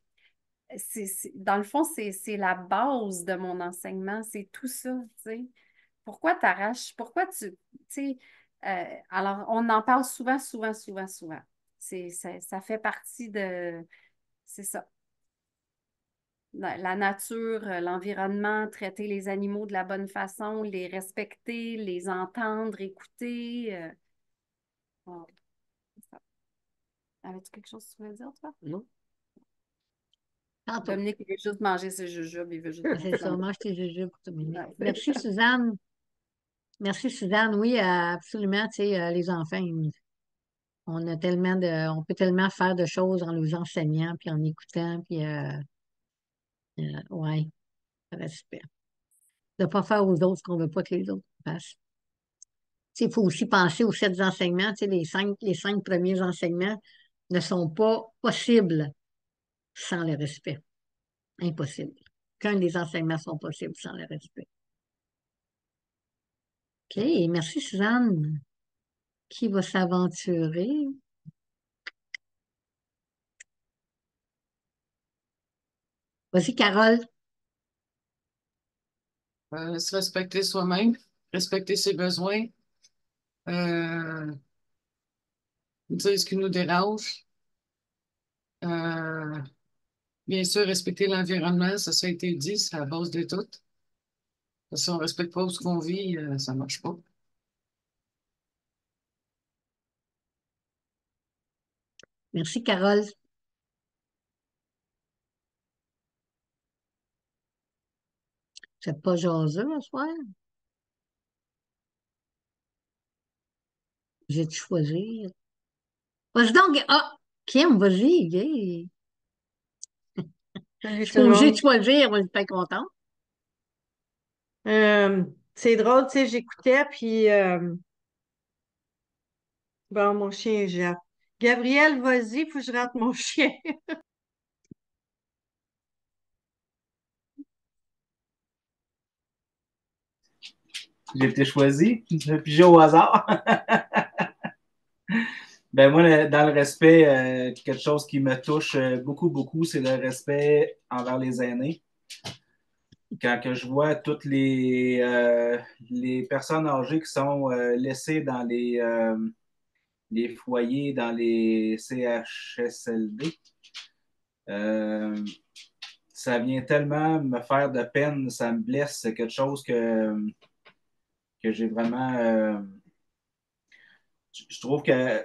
dans le fond, c'est la base de mon enseignement, c'est tout ça, tu sais. Pourquoi t'arraches? Pourquoi tu sais, alors on en parle souvent, souvent, souvent, souvent. Ça fait partie de. C'est ça. la nature, l'environnement, traiter les animaux de la bonne façon, les respecter, les entendre, écouter. Bon, c'est ça. Avais-tu quelque chose que tu voulais dire, toi? Non? Tantôt. Dominique, il veut juste manger ses jujubes, il veut juste C'est ça, manger. mange tes jujubes pour Dominique. Ouais, Merci, Suzanne. Merci, Suzanne. Oui, absolument. Tu sais, les enfants, on a tellement on peut tellement faire de choses en nous enseignant, puis en écoutant, puis ouais, respect. De ne pas faire aux autres ce qu'on ne veut pas que les autres fassent. Tu sais, il faut aussi penser aux 7 enseignements. Tu sais, les cinq premiers enseignements ne sont pas possibles sans le respect. Impossible. Aucun des enseignements sont possibles sans le respect. OK, merci Suzanne. Qui va s'aventurer? Vas-y, Carole. Se respecter soi-même, respecter ses besoins, euh, dire ce qui nous dérange. Euh, Bien sûr, respecter l'environnement, ça a été dit, c'est la base de tout. Si on ne respecte pas où ce qu'on vit, ça ne marche pas. Merci, Carole. Vous n'êtes pas jaseux ce soir? J'ai de choisir. Vas-y donc. Ah, Kim, vas-y. Yeah. Je Salut suis tout pas le obligée de monde. choisir. Moi, je suis pas contente. C'est drôle, tu sais, j'écoutais, puis bon, mon chien jappe. Gabriel, vas-y, faut que je rentre mon chien. J'ai été choisi, pigé au hasard. Ben moi, dans le respect, quelque chose qui me touche beaucoup, beaucoup, c'est le respect envers les aînés. Quand que je vois toutes les personnes âgées qui sont laissées dans les foyers, dans les CHSLD, euh, ça vient tellement me faire de peine, ça me blesse, c'est quelque chose que j'ai vraiment... je trouve que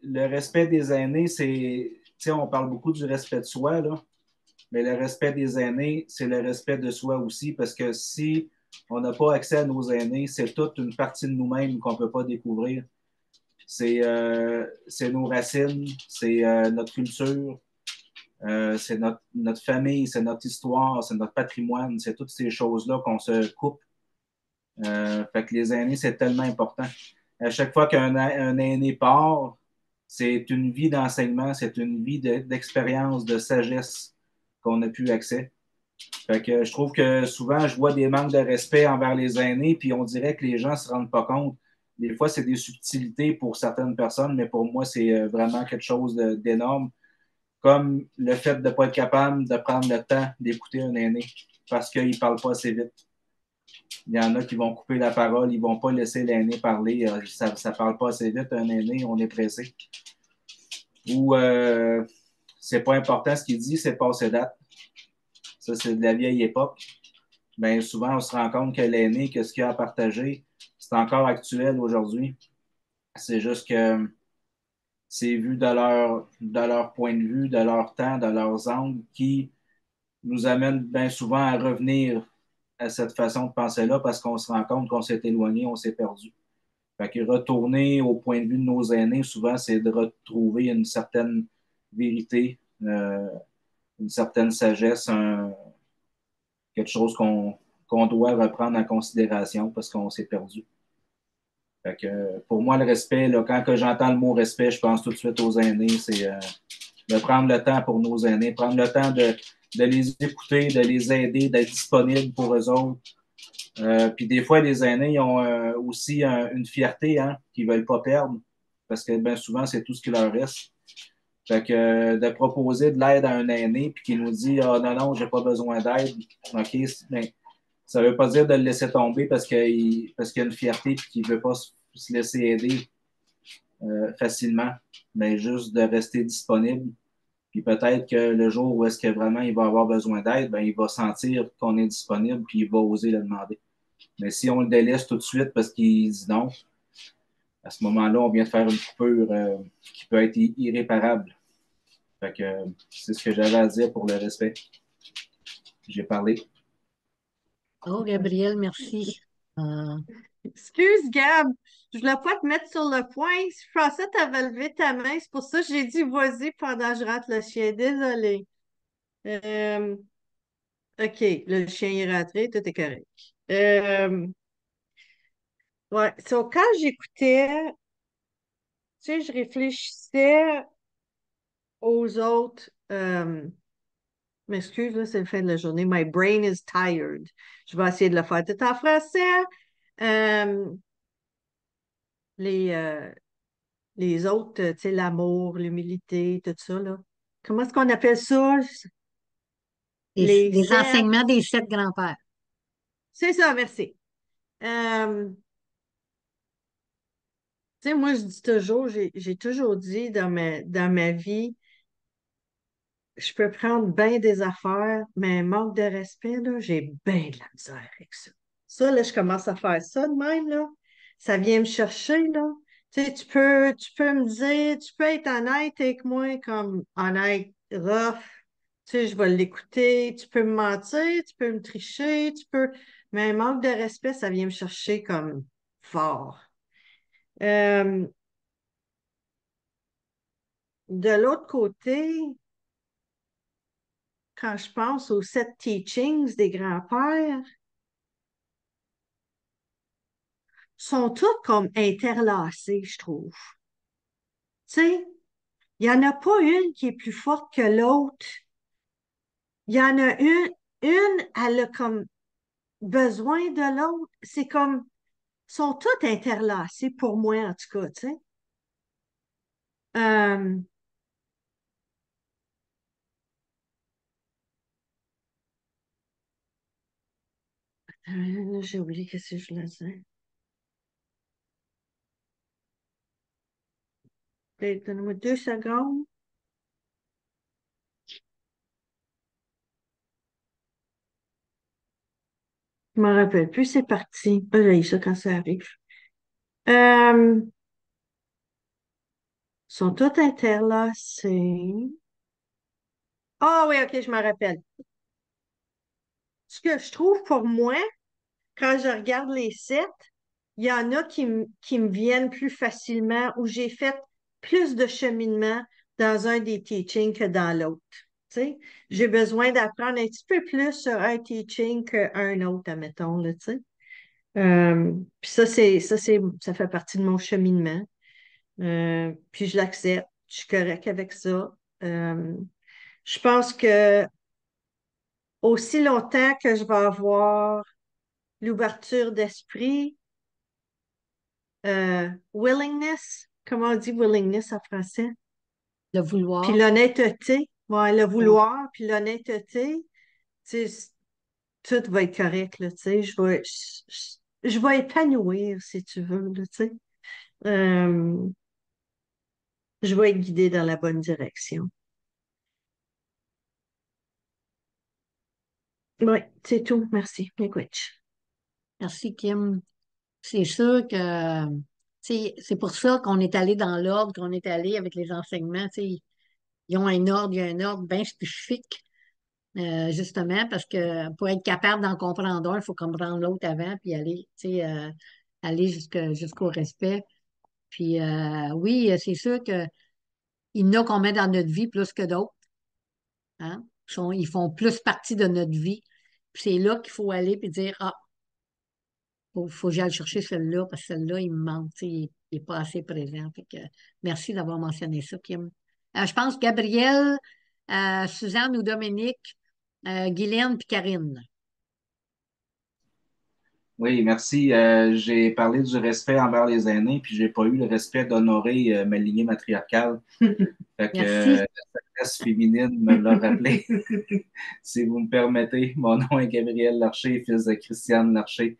le respect des aînés, c'est... Tu sais, on parle beaucoup du respect de soi, là, mais le respect des aînés, c'est le respect de soi aussi, parce que si on n'a pas accès à nos aînés, c'est toute une partie de nous-mêmes qu'on ne peut pas découvrir. C'est nos racines, c'est notre culture, c'est notre famille, c'est notre histoire, c'est notre patrimoine, c'est toutes ces choses-là qu'on se coupe. Fait que les aînés, c'est tellement important. À chaque fois qu'un aîné part, c'est une vie d'enseignement, c'est une vie d'expérience, de sagesse qu'on n'a plus accès. Fait que je trouve que souvent, je vois des manques de respect envers les aînés, puis on dirait que les gens ne se rendent pas compte. Des fois, c'est des subtilités pour certaines personnes, mais pour moi, c'est vraiment quelque chose d'énorme. Comme le fait de ne pas être capable de prendre le temps d'écouter un aîné parce qu'il ne parle pas assez vite. Il y en a qui vont couper la parole, ils ne vont pas laisser l'aîné parler. Ça ne parle pas assez vite, un aîné, on est pressé. Ou c'est pas important ce qu'il dit, c'est passé date. Ça, c'est de la vieille époque. Bien, souvent, on se rend compte que l'aîné, que ce qu'il a à partager, c'est encore actuel aujourd'hui. C'est juste que c'est vu de leur point de vue, de leur temps, de leurs angles, qui nous amène bien souvent à revenir à cette façon de penser-là parce qu'on se rend compte qu'on s'est éloigné, on s'est perdu. Fait que retourner au point de vue de nos aînés, souvent, c'est de retrouver une certaine vérité, une certaine sagesse, quelque chose qu'on doit reprendre en considération parce qu'on s'est perdu. Fait que, pour moi, le respect, là, quand que j'entends le mot respect, je pense tout de suite aux aînés. C'est de prendre le temps pour nos aînés, prendre le temps de les écouter, de les aider, d'être disponible pour eux autres. Puis des fois, les aînés ils ont aussi une fierté qu'ils ne veulent pas perdre parce que bien souvent, c'est tout ce qui leur reste. Fait que de proposer de l'aide à un aîné puis qu'il nous dit ah non, non, j'ai pas besoin d'aide, OK, ben, ça veut pas dire de le laisser tomber parce qu'il y a une fierté et qu'il veut pas se laisser aider facilement, mais juste de rester disponible Puis peut-être que le jour où est-ce que vraiment il va avoir besoin d'aide, ben, il va sentir qu'on est disponible, puis il va oser le demander. Mais si on le délaisse tout de suite parce qu'il dit non, à ce moment-là, on vient de faire une coupure qui peut être irréparable. Fait que c'est ce que j'avais à dire pour le respect. J'ai parlé. Oh, Gabriel, merci. Excuse, Gab, je voulais pas te mettre sur le point. Je pensais que tu avais levé ta main. C'est pour ça que j'ai dit vas-y pendant que je rate le chien. Désolée. Euh, OK, le chien est rentré, tout est correct. Ouais, so, quand j'écoutais, tu sais, je réfléchissais aux autres. M'excuse, là, c'est la fin de la journée. My brain is tired. Je vais essayer de le faire tout en français. Euh, les, euh, les autres, tu sais, l'amour, l'humilité, tout ça, là. Comment est-ce qu'on appelle ça? Les Les sept. enseignements des 7 grands-pères. C'est ça, merci. Tu sais, moi, je dis toujours, j'ai toujours dit dans ma vie, je peux prendre bien des affaires, mais un manque de respect, là, j'ai bien de la misère avec ça. Ça, là, je commence à faire ça de même, là. Ça vient me chercher, là. Tu sais, tu peux me dire, tu peux être honnête avec moi comme honnête, rough. Tu sais, je vais l'écouter. Tu peux me mentir, tu peux me tricher, tu peux. Mais un manque de respect, ça vient me chercher comme fort. Euh, de l'autre côté, quand je pense aux 7 teachings des grands-pères, sont toutes comme interlacées, je trouve. Tu sais, il n'y en a pas une qui est plus forte que l'autre. Il y en a elle a comme besoin de l'autre. C'est comme, sont toutes interlacées pour moi, en tout cas, tu sais. Euh, j'ai oublié ce que je voulais dire. Donne-moi 2 secondes. Je me rappelle plus, c'est parti. J'ai ça quand ça arrive. Euh, sont toutes interlacées. Ah oui, ok, je me rappelle. Ce que je trouve pour moi, quand je regarde les 7, il y en a qui me viennent plus facilement, où j'ai fait plus de cheminement dans un des teachings que dans l'autre. Tu sais, j'ai besoin d'apprendre un petit peu plus sur un teaching qu'un autre, admettons, là, tu sais. Puis ça fait partie de mon cheminement. Puis je l'accepte. Je suis correcte avec ça. Euh, je pense que aussi longtemps que je vais avoir l'ouverture d'esprit, willingness, comment on dit willingness en français? Le Puis vouloir. l'honnêteté, ouais, le Ouais. vouloir, puis l'honnêteté, tu sais, tout va être correct, là, tu sais, je vais épanouir, si tu veux, là, tu sais. Euh, je vais être guidée dans la bonne direction. Oui, c'est tout. Merci. Miigwech. Merci, Kim. C'est sûr que c'est pour ça qu'on est allé dans l'ordre, qu'on est allé avec les enseignements. Ils ont un ordre, il y a un ordre bien spécifique, justement, parce que pour être capable d'en comprendre un, il faut comprendre l'autre avant, puis aller jusqu'au respect. Puis oui, c'est sûr qu'il y en a qu'on met dans notre vie plus que d'autres. Hein? Ils font plus partie de notre vie. Puis c'est là qu'il faut aller et dire, ah, faut que j'aille chercher celle-là, parce que celle-là, il me manque, tu sais, il n'est pas assez présent. Fait que, merci d'avoir mentionné ça, Kim. Je pense Gabrielle, Suzanne ou Dominique, Guylaine puis Karine. Oui, merci. J'ai parlé du respect envers les aînés, puis j'ai pas eu le respect d'honorer ma lignée matriarcale. Fait que Merci. la sagesse féminine me l'a rappelé. Si vous me permettez, mon nom est Gabriel Larcher, fils de Christiane Larcher,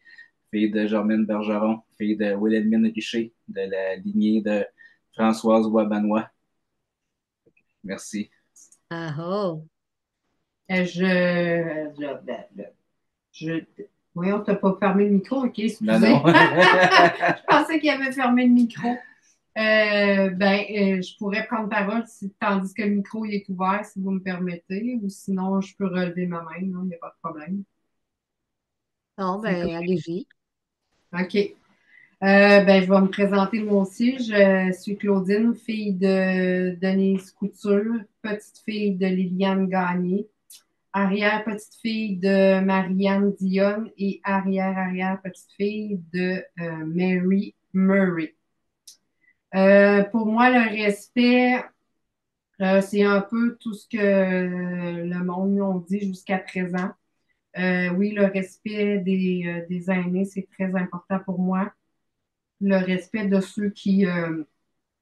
fille de Germaine Bergeron, fille de Wilhelmine Richer, de la lignée de Françoise Wabanois. Merci. Ah oh. Je... Voyons, t'as pas fermé le micro, ok, excusez. Non, non. Je pensais qu'il avait fermé le micro. Je pourrais prendre parole tandis que le micro il est ouvert, si vous me permettez, ou sinon je peux relever ma main, non, il n'y a pas de problème. Non, C'est ben, allez-y. OK. Je vais me présenter moi aussi. Je suis Claudine, fille de Denise Couture, petite fille de Liliane Gagné, arrière-petite-fille de Marianne Dionne et arrière-arrière-petite-fille de Mary Murray. Pour moi, le respect, c'est un peu tout ce que le monde nous a dit jusqu'à présent. Oui, le respect des aînés, c'est très important pour moi. Le respect de ceux qui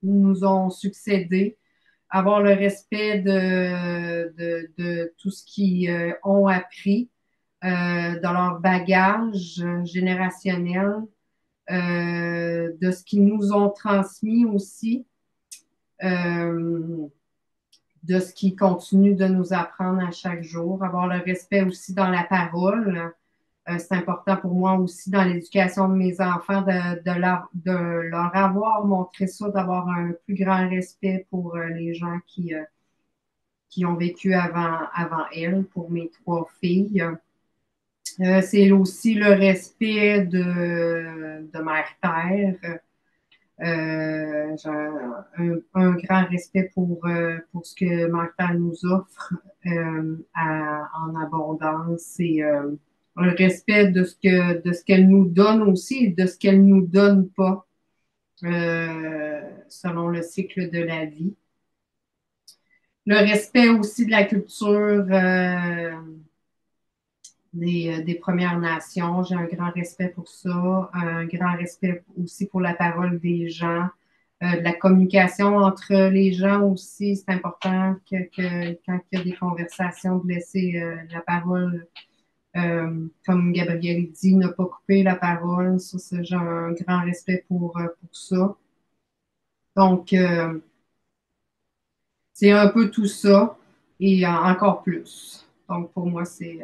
nous ont succédé, avoir le respect de tout ce qu'ils ont appris, dans leur bagage générationnel, de ce qu'ils nous ont transmis aussi, euh, de ce qu'ils continuent de nous apprendre à chaque jour, avoir le respect aussi dans la parole. C'est important pour moi aussi dans l'éducation de mes enfants de leur avoir montré ça, d'avoir un plus grand respect pour les gens qui ont vécu avant elles, pour mes trois filles. C'est aussi le respect de Mère Terre. J'ai un grand respect pour ce que Mère Terre nous offre en abondance et un respect de ce qu'elle nous donne aussi et de ce qu'elle nous donne pas selon le cycle de la vie. Le respect aussi de la culture des Premières Nations. J'ai un grand respect pour ça, un grand respect aussi pour la parole des gens, de la communication entre les gens aussi. C'est important que quand il y a des conversations, de laisser la parole, comme Gabriel dit, ne pas couper la parole. Ça, j'ai un grand respect pour ça. Donc, c'est un peu tout ça et encore plus. Donc, pour moi, c'est...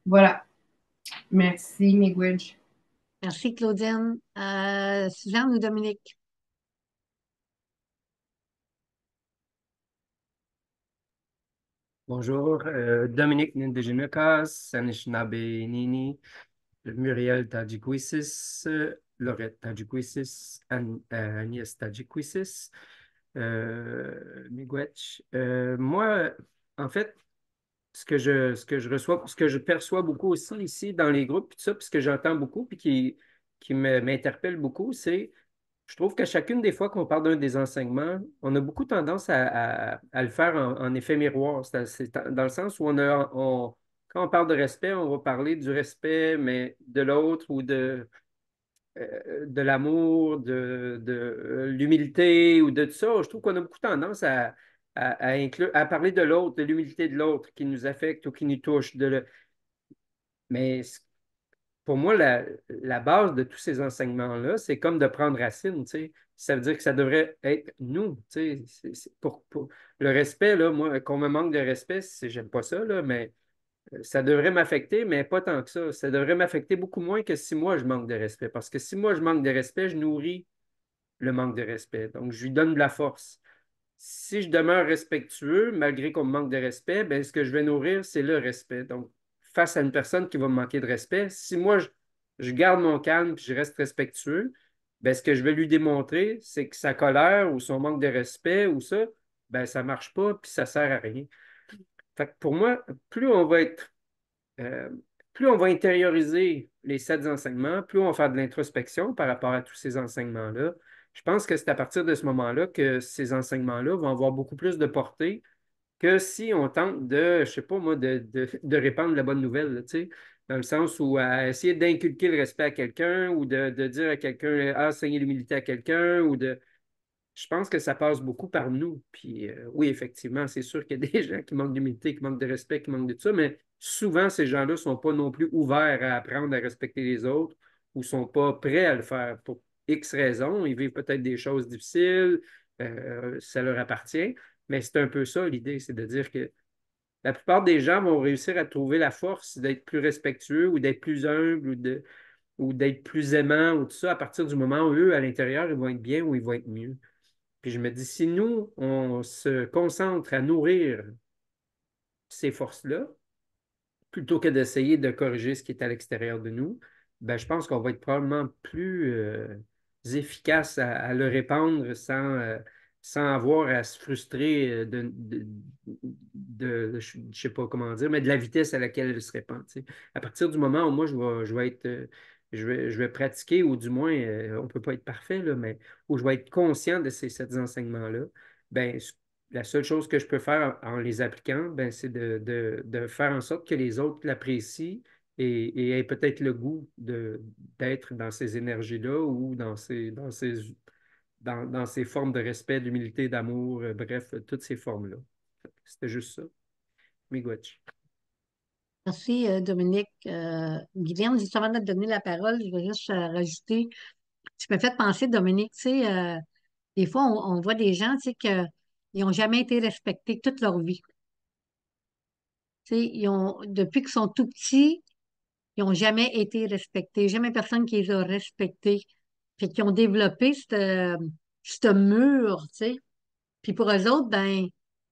voilà. Merci, Miguel. Merci, Claudine. Suzanne ou Dominique? Bonjour, Dominique Nindejinekas, Anishinaabe Nini, Muriel Tadjikouissis, Laurette Tadjikouissis, Agnès Tadjikouissis, Miigwech. Moi, en fait, ce que je reçois, ce que je perçois beaucoup aussi ici dans les groupes, puis tout ça, puis ce que j'entends beaucoup, puis qui m'interpelle beaucoup, c'est je trouve qu'à chacune des fois qu'on parle d'un des enseignements, on a beaucoup tendance à le faire en effet miroir. C'est dans le sens où quand on parle de respect, on va parler du respect, mais de l'autre ou de l'amour, de l'humilité ou de tout ça. Je trouve qu'on a beaucoup tendance à parler de l'autre, de l'humilité de l'autre qui nous affecte ou qui nous touche. Mais pour moi, la base de tous ces enseignements-là, c'est comme de prendre racine, tu sais. Ça veut dire que ça devrait être nous, tu sais. Le respect, là, moi, qu'on me manque de respect, j'aime pas ça, là, mais ça devrait m'affecter, mais pas tant que ça. Ça devrait m'affecter beaucoup moins que si moi, je manque de respect. Parce que si moi, je manque de respect, je nourris le manque de respect. Donc, je lui donne de la force. Si je demeure respectueux, malgré qu'on me manque de respect, ben, ce que je vais nourrir, c'est le respect. Donc, face à une personne qui va me manquer de respect, si moi, je garde mon calme et je reste respectueux, ben, ce que je vais lui démontrer, c'est que sa colère ou son manque de respect ou ça, ben, ça ne marche pas puis ça ne sert à rien. Fait que pour moi, euh, plus on va intérioriser les 7 enseignements, plus on va faire de l'introspection par rapport à tous ces enseignements-là. Je pense que c'est à partir de ce moment-là que ces enseignements-là vont avoir beaucoup plus de portée que si on tente de, je sais pas moi, de répandre la bonne nouvelle, là, tu sais, dans le sens où à essayer d'inculquer le respect à quelqu'un ou de dire à quelqu'un, enseigner l'humilité à quelqu'un ou de, je pense que ça passe beaucoup par nous. Puis oui, effectivement, c'est sûr qu'il y a des gens qui manquent d'humilité, qui manquent de respect, qui manquent de tout ça, mais souvent, ces gens-là ne sont pas non plus ouverts à apprendre à respecter les autres ou ne sont pas prêts à le faire pour X raisons. Ils vivent peut-être des choses difficiles, ça leur appartient. Mais c'est un peu ça l'idée, c'est de dire que la plupart des gens vont réussir à trouver la force d'être plus respectueux ou d'être plus humble ou d'être plus aimant ou tout ça à partir du moment où eux, à l'intérieur, ils vont être bien ou ils vont être mieux. Puis je me dis, si nous, on se concentre à nourrir ces forces-là, plutôt que d'essayer de corriger ce qui est à l'extérieur de nous, ben, je pense qu'on va être probablement plus efficace à le répandre sans avoir à se frustrer je ne sais pas comment dire, mais de la vitesse à laquelle elle se répand. Tu sais. À partir du moment où moi, je vais être, je vais pratiquer, ou du moins, on ne peut pas être parfait, là, mais où je vais être conscient de ces sept enseignements-là, ben, la seule chose que je peux faire en les appliquant, ben, c'est de faire en sorte que les autres l'apprécient et aient peut-être le goût d'être dans ces énergies-là ou dans ces formes de respect, d'humilité, d'amour, bref, toutes ces formes-là. C'était juste ça. Miigwech. Merci, Dominique. Guylaine, juste avant de te donner la parole, je vais juste rajouter. Tu me fais penser, Dominique, tu sais, des fois, on voit des gens, tu sais, qu'ils n'ont jamais été respectés toute leur vie. Tu sais, depuis qu'ils sont tout petits, ils n'ont jamais été respectés, jamais personne qui les a respectés. Fait qu'ils ont développé ce mur, tu sais. Puis pour eux autres, ben,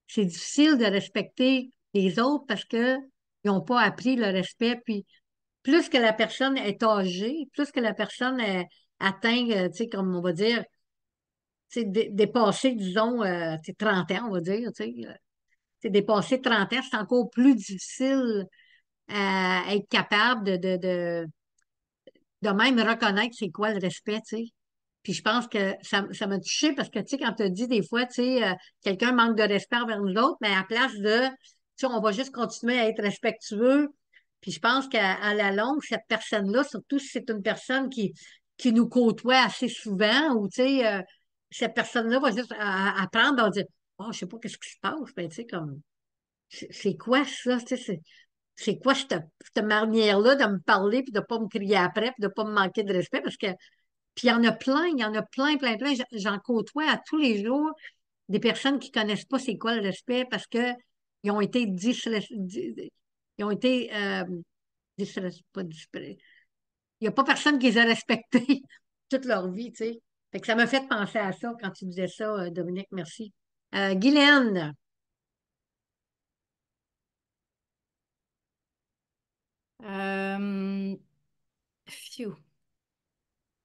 c'est difficile de respecter les autres parce que ils n'ont pas appris le respect. Puis plus que la personne est âgée, plus que la personne atteint, tu sais, comme on va dire, tu sais, dépassé, disons, tu sais, 30 ans, on va dire, tu sais, dépassé 30 ans, c'est encore plus difficile à être capable de même reconnaître c'est quoi le respect, tu sais. Puis je pense que ça m'a touché parce que, tu sais, quand tu dis des fois, tu sais, quelqu'un manque de respect envers nous autres, mais à place de, tu sais, on va juste continuer à être respectueux. Puis je pense qu'à la longue, cette personne-là, surtout si c'est une personne qui nous côtoie assez souvent, ou, tu sais, cette personne-là va juste apprendre à dire, oh, je sais pas qu'est-ce qui se passe, mais tu sais, comme, c'est quoi ça, tu sais, c'est quoi cette manière-là de me parler, puis de ne pas me crier après, puis de ne pas me manquer de respect, parce que, puis il y en a plein, plein, plein. J'en côtoie à tous les jours des personnes qui ne connaissent pas c'est quoi le respect parce que ils ont été ils ont été pas il n'y a pas personne qui les a respectés toute leur vie, tu sais. Fait que ça m'a fait penser à ça quand tu disais ça, Dominique, merci. Guylaine, Euh, phew.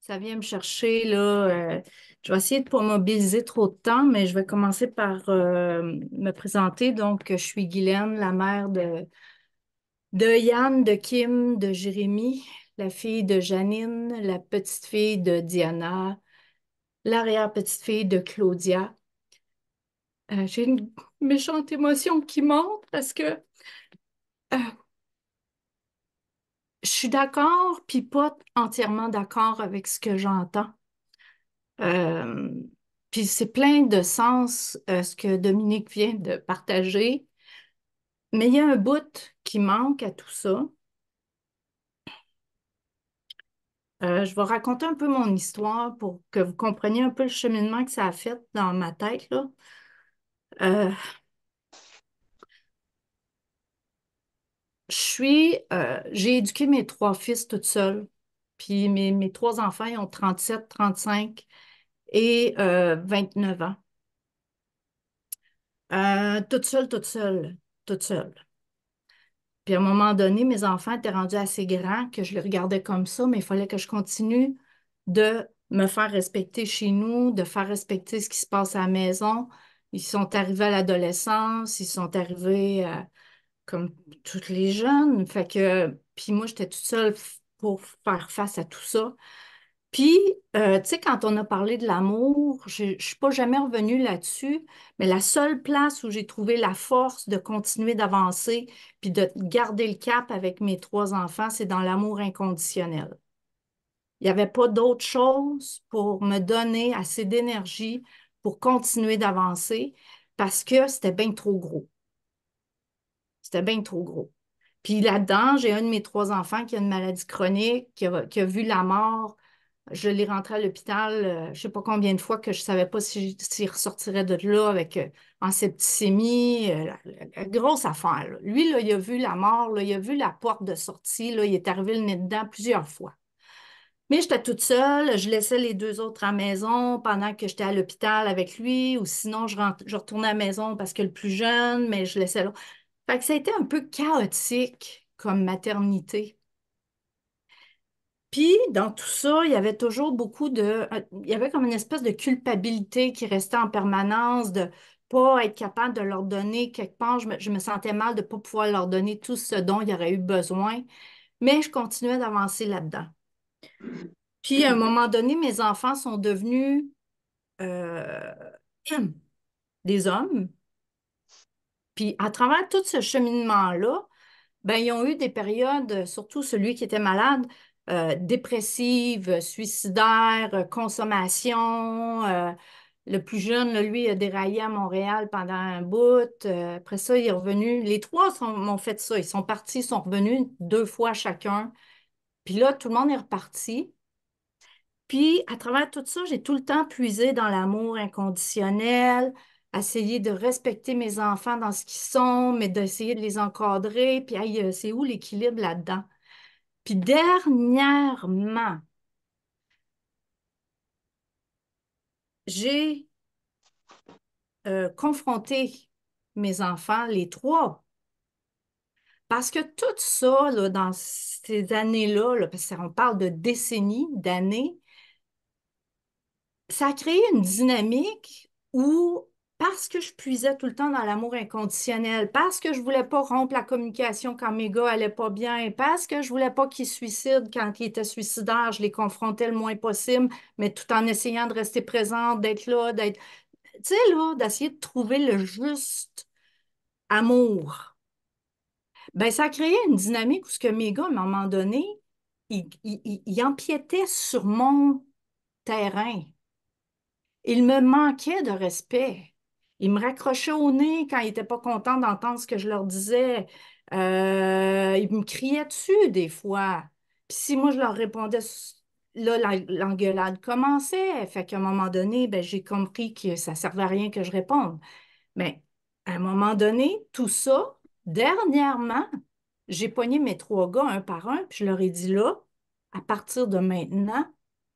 Ça vient me chercher, là. Je vais essayer de ne pas mobiliser trop de temps, mais je vais commencer par me présenter. Donc, je suis Guylaine, la mère de Yann, de Kim, de Jérémy, la fille de Janine, la petite-fille de Diana, l'arrière-petite-fille de Claudia. J'ai une méchante émotion qui monte parce que euh, je suis d'accord, puis pas entièrement d'accord avec ce que j'entends. Euh, Puis c'est plein de sens, ce que Dominique vient de partager. Mais il y a un bout qui manque à tout ça. Je vais raconter un peu mon histoire pour que vous compreniez un peu le cheminement que ça a fait dans ma tête, là. Euh, j'ai éduqué mes trois fils toute seule. Puis mes trois enfants, ils ont 37, 35 et 29 ans. Toute seule, toute seule, toute seule. Puis à un moment donné, mes enfants étaient rendus assez grands que je les regardais comme ça, mais il fallait que je continue de me faire respecter chez nous, de faire respecter ce qui se passe à la maison. Ils sont arrivés à l'adolescence, ils sont arrivés comme tous les jeunes. Fait que, puis moi, j'étais toute seule pour faire face à tout ça. Puis, tu sais, quand on a parlé de l'amour, je ne suis pas jamais revenue là-dessus, mais la seule place où j'ai trouvé la force de continuer d'avancer puis de garder le cap avec mes trois enfants, c'est dans l'amour inconditionnel. Il n'y avait pas d'autre chose pour me donner assez d'énergie pour continuer d'avancer parce que c'était bien trop gros. C'était bien trop gros. Puis là-dedans, j'ai un de mes trois enfants qui a une maladie chronique, qui a vu la mort Je l'ai rentré à l'hôpital, je ne sais pas combien de fois que je ne savais pas s'il ressortirait de là avec en septicémie, la grosse affaire, là. Lui, là, il a vu la mort, là, il a vu la porte de sortie, là, il est arrivé le nez dedans plusieurs fois. Mais j'étais toute seule, je laissais les deux autres à la maison pendant que j'étais à l'hôpital avec lui, ou sinon je retournais à la maison parce que le plus jeune, mais je laissais là. Fait que ça a été un peu chaotique comme maternité. Puis, dans tout ça, il y avait toujours beaucoup il y avait comme une espèce de culpabilité qui restait en permanence, de pas être capable de leur donner quelque part. Je me sentais mal de ne pas pouvoir leur donner tout ce dont il y aurait eu besoin, mais je continuais d'avancer là-dedans. Puis, à un moment donné, mes enfants sont devenus euh, des hommes. Puis, à travers tout ce cheminement-là, ben, ils ont eu des périodes, surtout celui qui était malade, dépressive, suicidaire, consommation. Le plus jeune, là, lui, a déraillé à Montréal pendant un bout. Après ça, il est revenu. Les trois m'ont fait ça. Ils sont partis, ils sont revenus 2 fois chacun. Puis là, tout le monde est reparti. Puis, à travers tout ça, j'ai tout le temps puisé dans l'amour inconditionnel, essayer de respecter mes enfants dans ce qu'ils sont, mais d'essayer de les encadrer. Puis, hey, c'est où l'équilibre là-dedans? Puis, dernièrement, j'ai confronté mes enfants, les trois, parce que tout ça, là, dans ces années-là, là, parce qu'on parle de décennies, d'années, ça a créé une dynamique où, parce que je puisais tout le temps dans l'amour inconditionnel, parce que je voulais pas rompre la communication quand mes gars allaient pas bien, parce que je voulais pas qu'ils se suicident quand ils étaient suicidaires, je les confrontais le moins possible, mais tout en essayant de rester présente, d'être là, tu sais, là, d'essayer de trouver le juste amour. Ben, ça a créé une dynamique où ce que mes gars, à un moment donné, ils empiétaient sur mon terrain. Il me manquait de respect. Ils me raccrochaient au nez quand ils n'étaient pas contents d'entendre ce que je leur disais. Ils me criaient dessus des fois. Puis si moi, je leur répondais, là, l'engueulade commençait. Fait qu'à un moment donné, ben, j'ai compris que ça ne servait à rien que je réponde. Mais à un moment donné, tout ça, dernièrement, j'ai pogné mes trois gars un par un, puis je leur ai dit là, à partir de maintenant,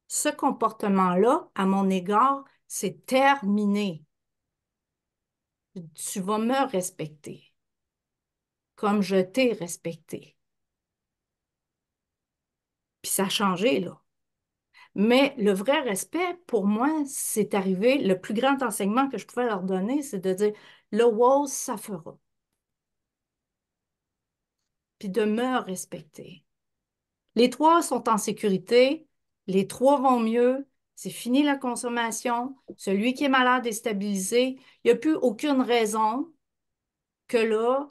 ce comportement-là, à mon égard, c'est terminé. Tu vas me respecter comme je t'ai respecté. Puis ça a changé, là. Mais le vrai respect, pour moi, c'est arrivé, le plus grand enseignement que je pouvais leur donner, c'est de dire, le wow, ça fera. Puis de me respecter. Les trois sont en sécurité, les trois vont mieux, c'est fini la consommation, celui qui est malade est stabilisé, il n'y a plus aucune raison que là,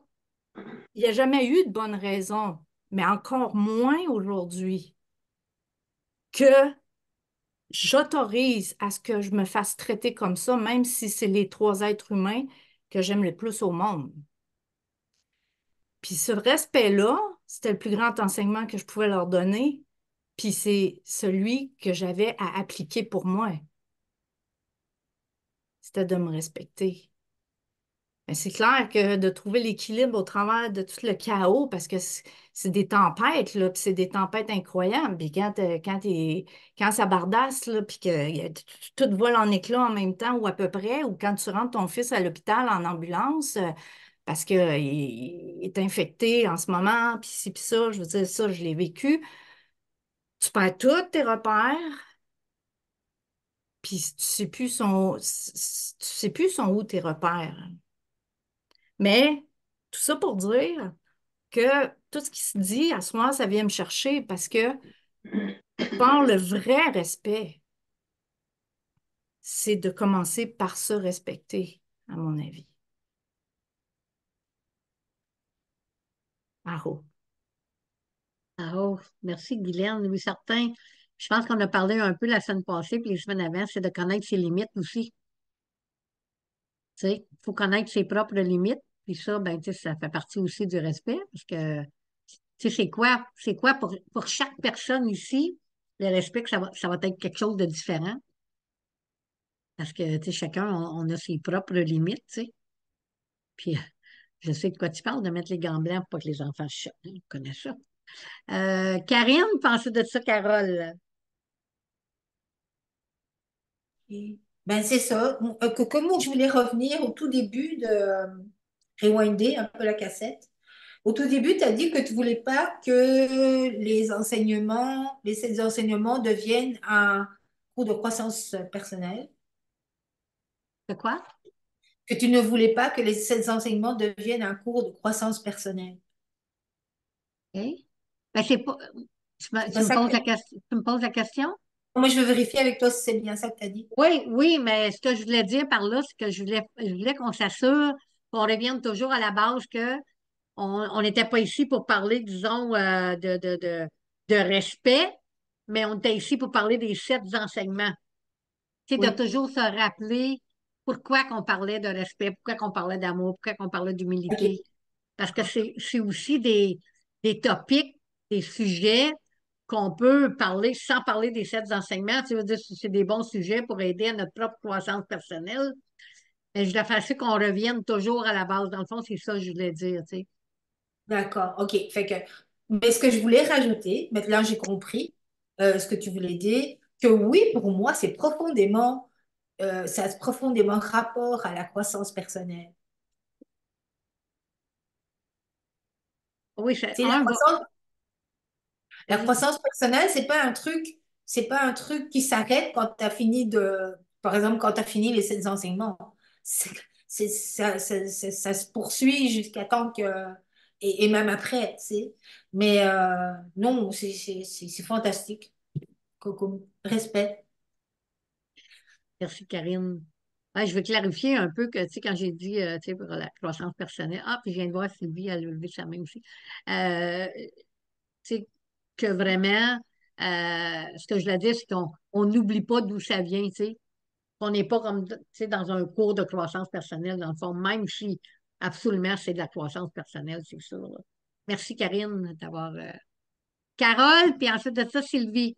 il n'y a jamais eu de bonne raison, mais encore moins aujourd'hui, que j'autorise à ce que je me fasse traiter comme ça, même si c'est les trois êtres humains que j'aime le plus au monde. Puis ce respect-là, c'était le plus grand enseignement que je pouvais leur donner, puis c'est celui que j'avais à appliquer pour moi. C'était de me respecter. Mais c'est clair que de trouver l'équilibre au travers de tout le chaos, parce que c'est des tempêtes, là, puis c'est des tempêtes incroyables. Puis quand ça bardasse, là, puis que tout vole en éclats en même temps ou à peu près, ou quand tu rentres ton fils à l'hôpital en ambulance, parce qu'il est infecté en ce moment, puis ci, puis ça, je veux dire, ça, je l'ai vécu. Tu perds tous tes repères, puis tu sais plus sont où tes repères. Mais tout ça pour dire que tout ce qui se dit, à ce moment, ça vient me chercher parce que par le vrai respect, c'est de commencer par se respecter, à mon avis. Aho. Ah, oh, merci Guylaine, oui, certain. Je pense qu'on a parlé un peu la semaine passée, puis les semaines avant, c'est de connaître ses limites aussi. Tu sais, il faut connaître ses propres limites, puis ça, ben, tu sais, ça fait partie aussi du respect, parce que, tu sais, c'est quoi pour chaque personne ici, le respect, que ça va être quelque chose de différent. Parce que, tu sais, chacun, on a ses propres limites, tu sais. Puis, je sais de quoi tu parles, de mettre les gants blancs pour pas que les enfants se choquent. Hein, on connaît ça. Karine, pensez de ça, Carole. Et, ben, c'est ça. Comment je voulais revenir au tout début de rewinder un peu la cassette. Au tout début, tu as dit que tu voulais pas que ces enseignements deviennent un cours de croissance personnelle, C'est quoi? que tu ne voulais pas que ces enseignements deviennent un cours de croissance personnelle. OK? Ben, c'est pas. C'est pas ça que Tu me poses la question? moi, je veux vérifier avec toi si c'est bien ça que tu as dit. Oui, oui, mais ce que je voulais dire par là, c'est que je voulais qu'on s'assure qu'on revienne toujours à la base que on n'était pas ici pour parler, disons, de respect, mais on était ici pour parler des 7 enseignements. Tu sais, de Oui. toujours se rappeler pourquoi qu'on parlait de respect, pourquoi qu'on parlait d'amour, pourquoi qu'on parlait d'humilité. OK. Parce que c'est aussi des topics, des sujets qu'on peut parler sans parler des 7 enseignements. Tu veux dire, c'est des bons sujets pour aider à notre propre croissance personnelle. Mais je voulais faire ça qu'on revienne toujours à la base. Dans le fond, c'est ça que je voulais dire, tu sais. D'accord. OK. Fait que, mais ce que je voulais rajouter, maintenant j'ai compris ce que tu voulais dire, que oui, pour moi, ça a profondément rapport à la croissance personnelle. Oui, c'est C'est un va. la Vas-y. croissance personnelle, c'est pas un truc qui s'arrête quand tu as fini par exemple, quand tu as fini les 7 enseignements. C'est, ça se poursuit jusqu'à temps que, et même après, tu sais. Mais non, c'est fantastique. Coco, respect. Merci, Karine. Ouais, je veux clarifier un peu que, tu sais, quand j'ai dit, tu sais, pour la croissance personnelle, ah, puis je viens de voir Sylvie, elle a levé sa main aussi. Tu sais, que vraiment, ce que je voulais dire, c'est qu'on n'oublie pas d'où ça vient, tu sais. On n'est pas comme, tu sais, dans un cours de croissance personnelle, dans le fond, même si absolument c'est de la croissance personnelle, c'est sûr, là. Merci, Karine, d'avoir. Carole, puis ensuite de ça, Sylvie.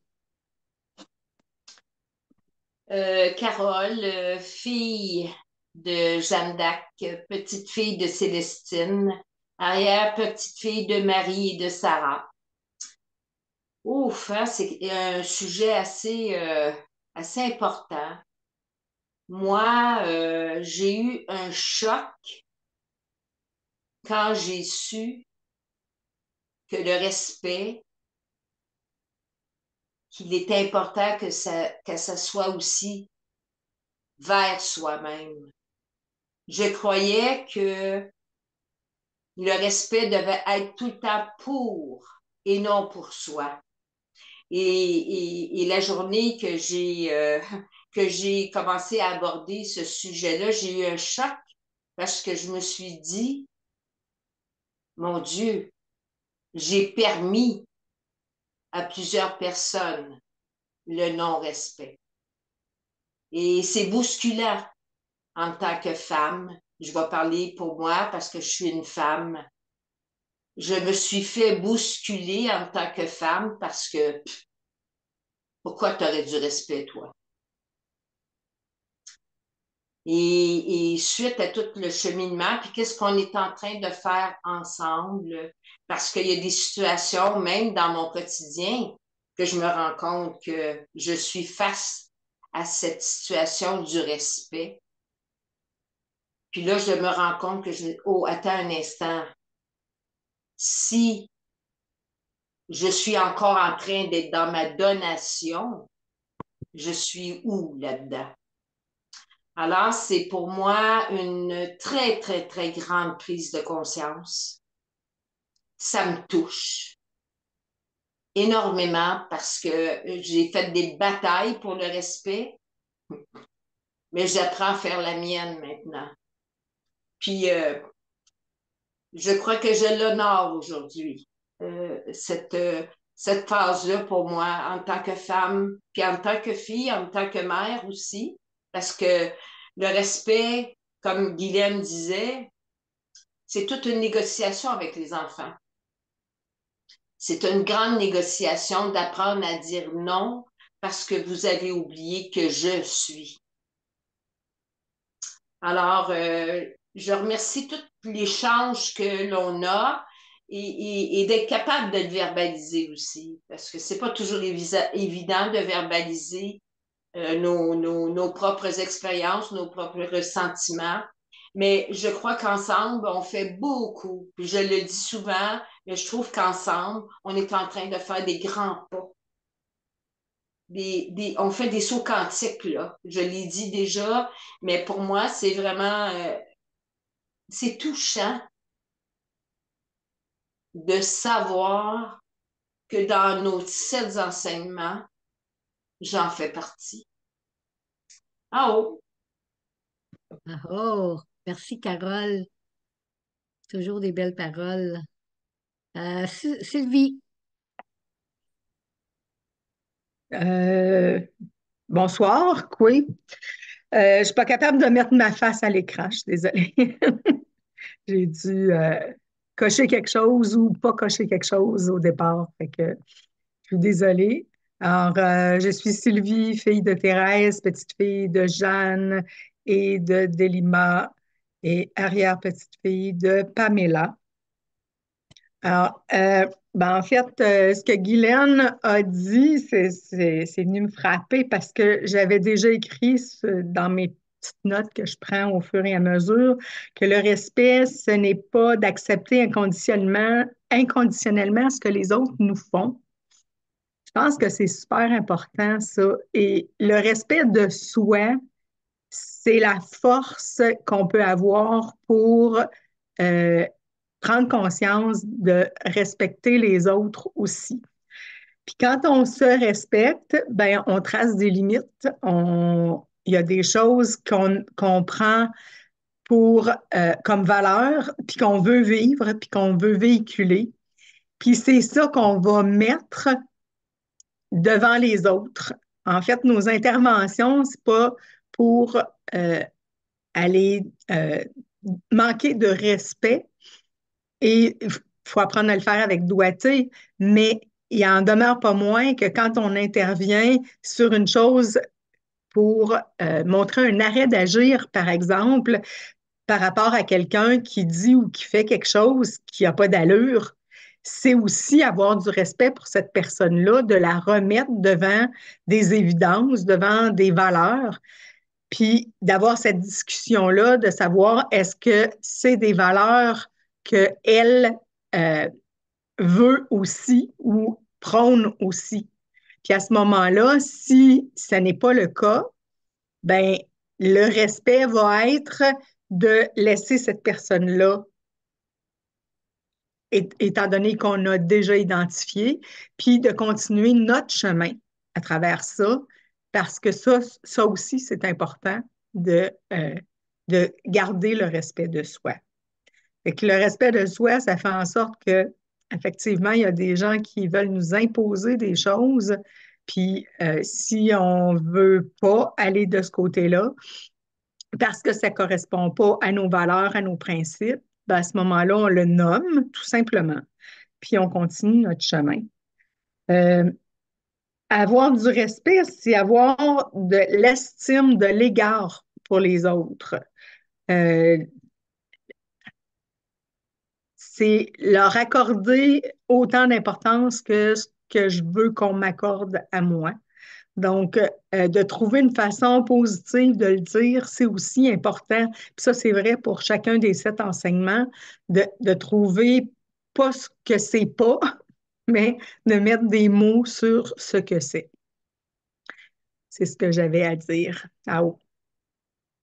Carole, fille de Jeanne d'Arc, petite fille de Célestine, arrière-petite fille de Marie et de Sarah. Ouf, hein, c'est un sujet assez important. Moi, j'ai eu un choc quand j'ai su que le respect, qu'il est important que ça soit aussi vers soi-même. Je croyais que le respect devait être tout le temps pour et non pour soi. Et la journée que j'ai commencé à aborder ce sujet-là, j'ai eu un choc parce que je me suis dit, mon Dieu, j'ai permis à plusieurs personnes le non-respect. Et c'est bousculant en tant que femme. Je vais parler pour moi parce que je suis une femme. Je me suis fait bousculer en tant que femme parce que pourquoi tu aurais du respect, toi? Et suite à tout le cheminement, puis qu'est-ce qu'on est en train de faire ensemble? Parce qu'il y a des situations, même dans mon quotidien, que je me rends compte que je suis face à cette situation du respect. Puis là, je me rends compte que oh, attends un instant. Si je suis encore en train d'être dans ma donation, je suis où là-dedans? Alors, c'est pour moi une très, très, très grande prise de conscience. Ça me touche énormément parce que j'ai fait des batailles pour le respect, mais j'apprends à faire la mienne maintenant. Puis, je crois que je l'honore aujourd'hui, cette phase-là pour moi en tant que femme, puis en tant que fille, en tant que mère aussi, parce que le respect, comme Guylaine disait, c'est toute une négociation avec les enfants. C'est une grande négociation d'apprendre à dire non parce que vous avez oublié que je suis. Alors, je remercie tous les échanges que l'on a et d'être capable de le verbaliser aussi, parce que c'est pas toujours évident de verbaliser nos propres expériences, nos propres ressentiments. Mais je crois qu'ensemble, on fait beaucoup. Puis je le dis souvent, mais je trouve qu'ensemble, on est en train de faire des grands pas. On fait des sauts quantiques, là. Je l'ai dit déjà, mais pour moi, c'est vraiment, c'est touchant de savoir que dans nos 7 enseignements, j'en fais partie. Ah oh! Ah, oh, merci Carole. Toujours des belles paroles. Sylvie, Euh, bonsoir, oui. Je ne suis pas capable de mettre ma face à l'écran, je suis désolée. J'ai dû cocher quelque chose ou pas cocher quelque chose au départ. Fait que je suis désolée. Alors, je suis Sylvie, fille de Thérèse, petite fille de Jeanne et de Delima et arrière-petite-fille de Pamela. Alors, ben, en fait, ce que Guylaine a dit, c'est venu me frapper parce que j'avais déjà écrit dans mes petites notes que je prends au fur et à mesure que le respect, ce n'est pas d'accepter inconditionnellement ce que les autres nous font. Je pense que c'est super important, ça. Et le respect de soi, c'est la force qu'on peut avoir pour euh, prendre conscience de respecter les autres aussi. Puis quand on se respecte, ben on trace des limites. Il y a des choses qu'on prend pour comme valeur, puis qu'on veut vivre, puis qu'on veut véhiculer. Puis c'est ça qu'on va mettre devant les autres. En fait, nos interventions, c'est pas pour euh, aller manquer de respect, et il faut apprendre à le faire avec doigté, mais il en demeure pas moins que quand on intervient sur une chose pour montrer un arrêt d'agir, par exemple, par rapport à quelqu'un qui dit ou qui fait quelque chose qui n'a pas d'allure, c'est aussi avoir du respect pour cette personne-là, de la remettre devant des évidences, devant des valeurs, puis d'avoir cette discussion-là, de savoir est-ce que c'est des valeurs qu'elle euh, veut aussi ou prône aussi. Puis à ce moment-là, si ce n'est pas le cas, ben le respect va être de laisser cette personne-là, étant donné qu'on a déjà identifié, puis de continuer notre chemin à travers ça, parce que ça aussi, c'est important de garder le respect de soi. Fait que le respect de soi, ça fait en sorte que, effectivement, il y a des gens qui veulent nous imposer des choses. Puis, si on ne veut pas aller de ce côté-là, parce que ça ne correspond pas à nos valeurs, à nos principes, ben à ce moment-là, on le nomme tout simplement. Puis, on continue notre chemin. Euh, avoir du respect, c'est avoir de l'estime de l'égard pour les autres. Euh, c'est leur accorder autant d'importance que ce que je veux qu'on m'accorde à moi. Donc, de trouver une façon positive de le dire, c'est aussi important. Puis ça, c'est vrai pour chacun des 7 enseignements, de trouver pas ce que c'est pas, mais de mettre des mots sur ce que c'est. C'est ce que j'avais à dire. Ah, oh.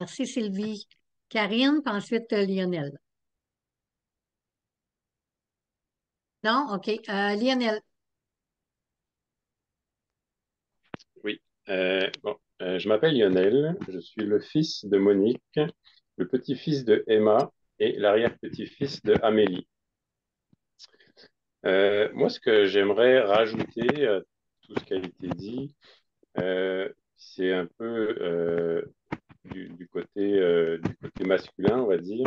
merci Sylvie. Karine, puis ensuite Lionel. Non? OK. Lionel. Oui. Bon, je m'appelle Lionel, je suis le fils de Monique, le petit-fils de Emma et l'arrière-petit-fils de Amélie. Moi, ce que j'aimerais rajouter à tout ce qui a été dit, c'est un peu du côté masculin, on va dire.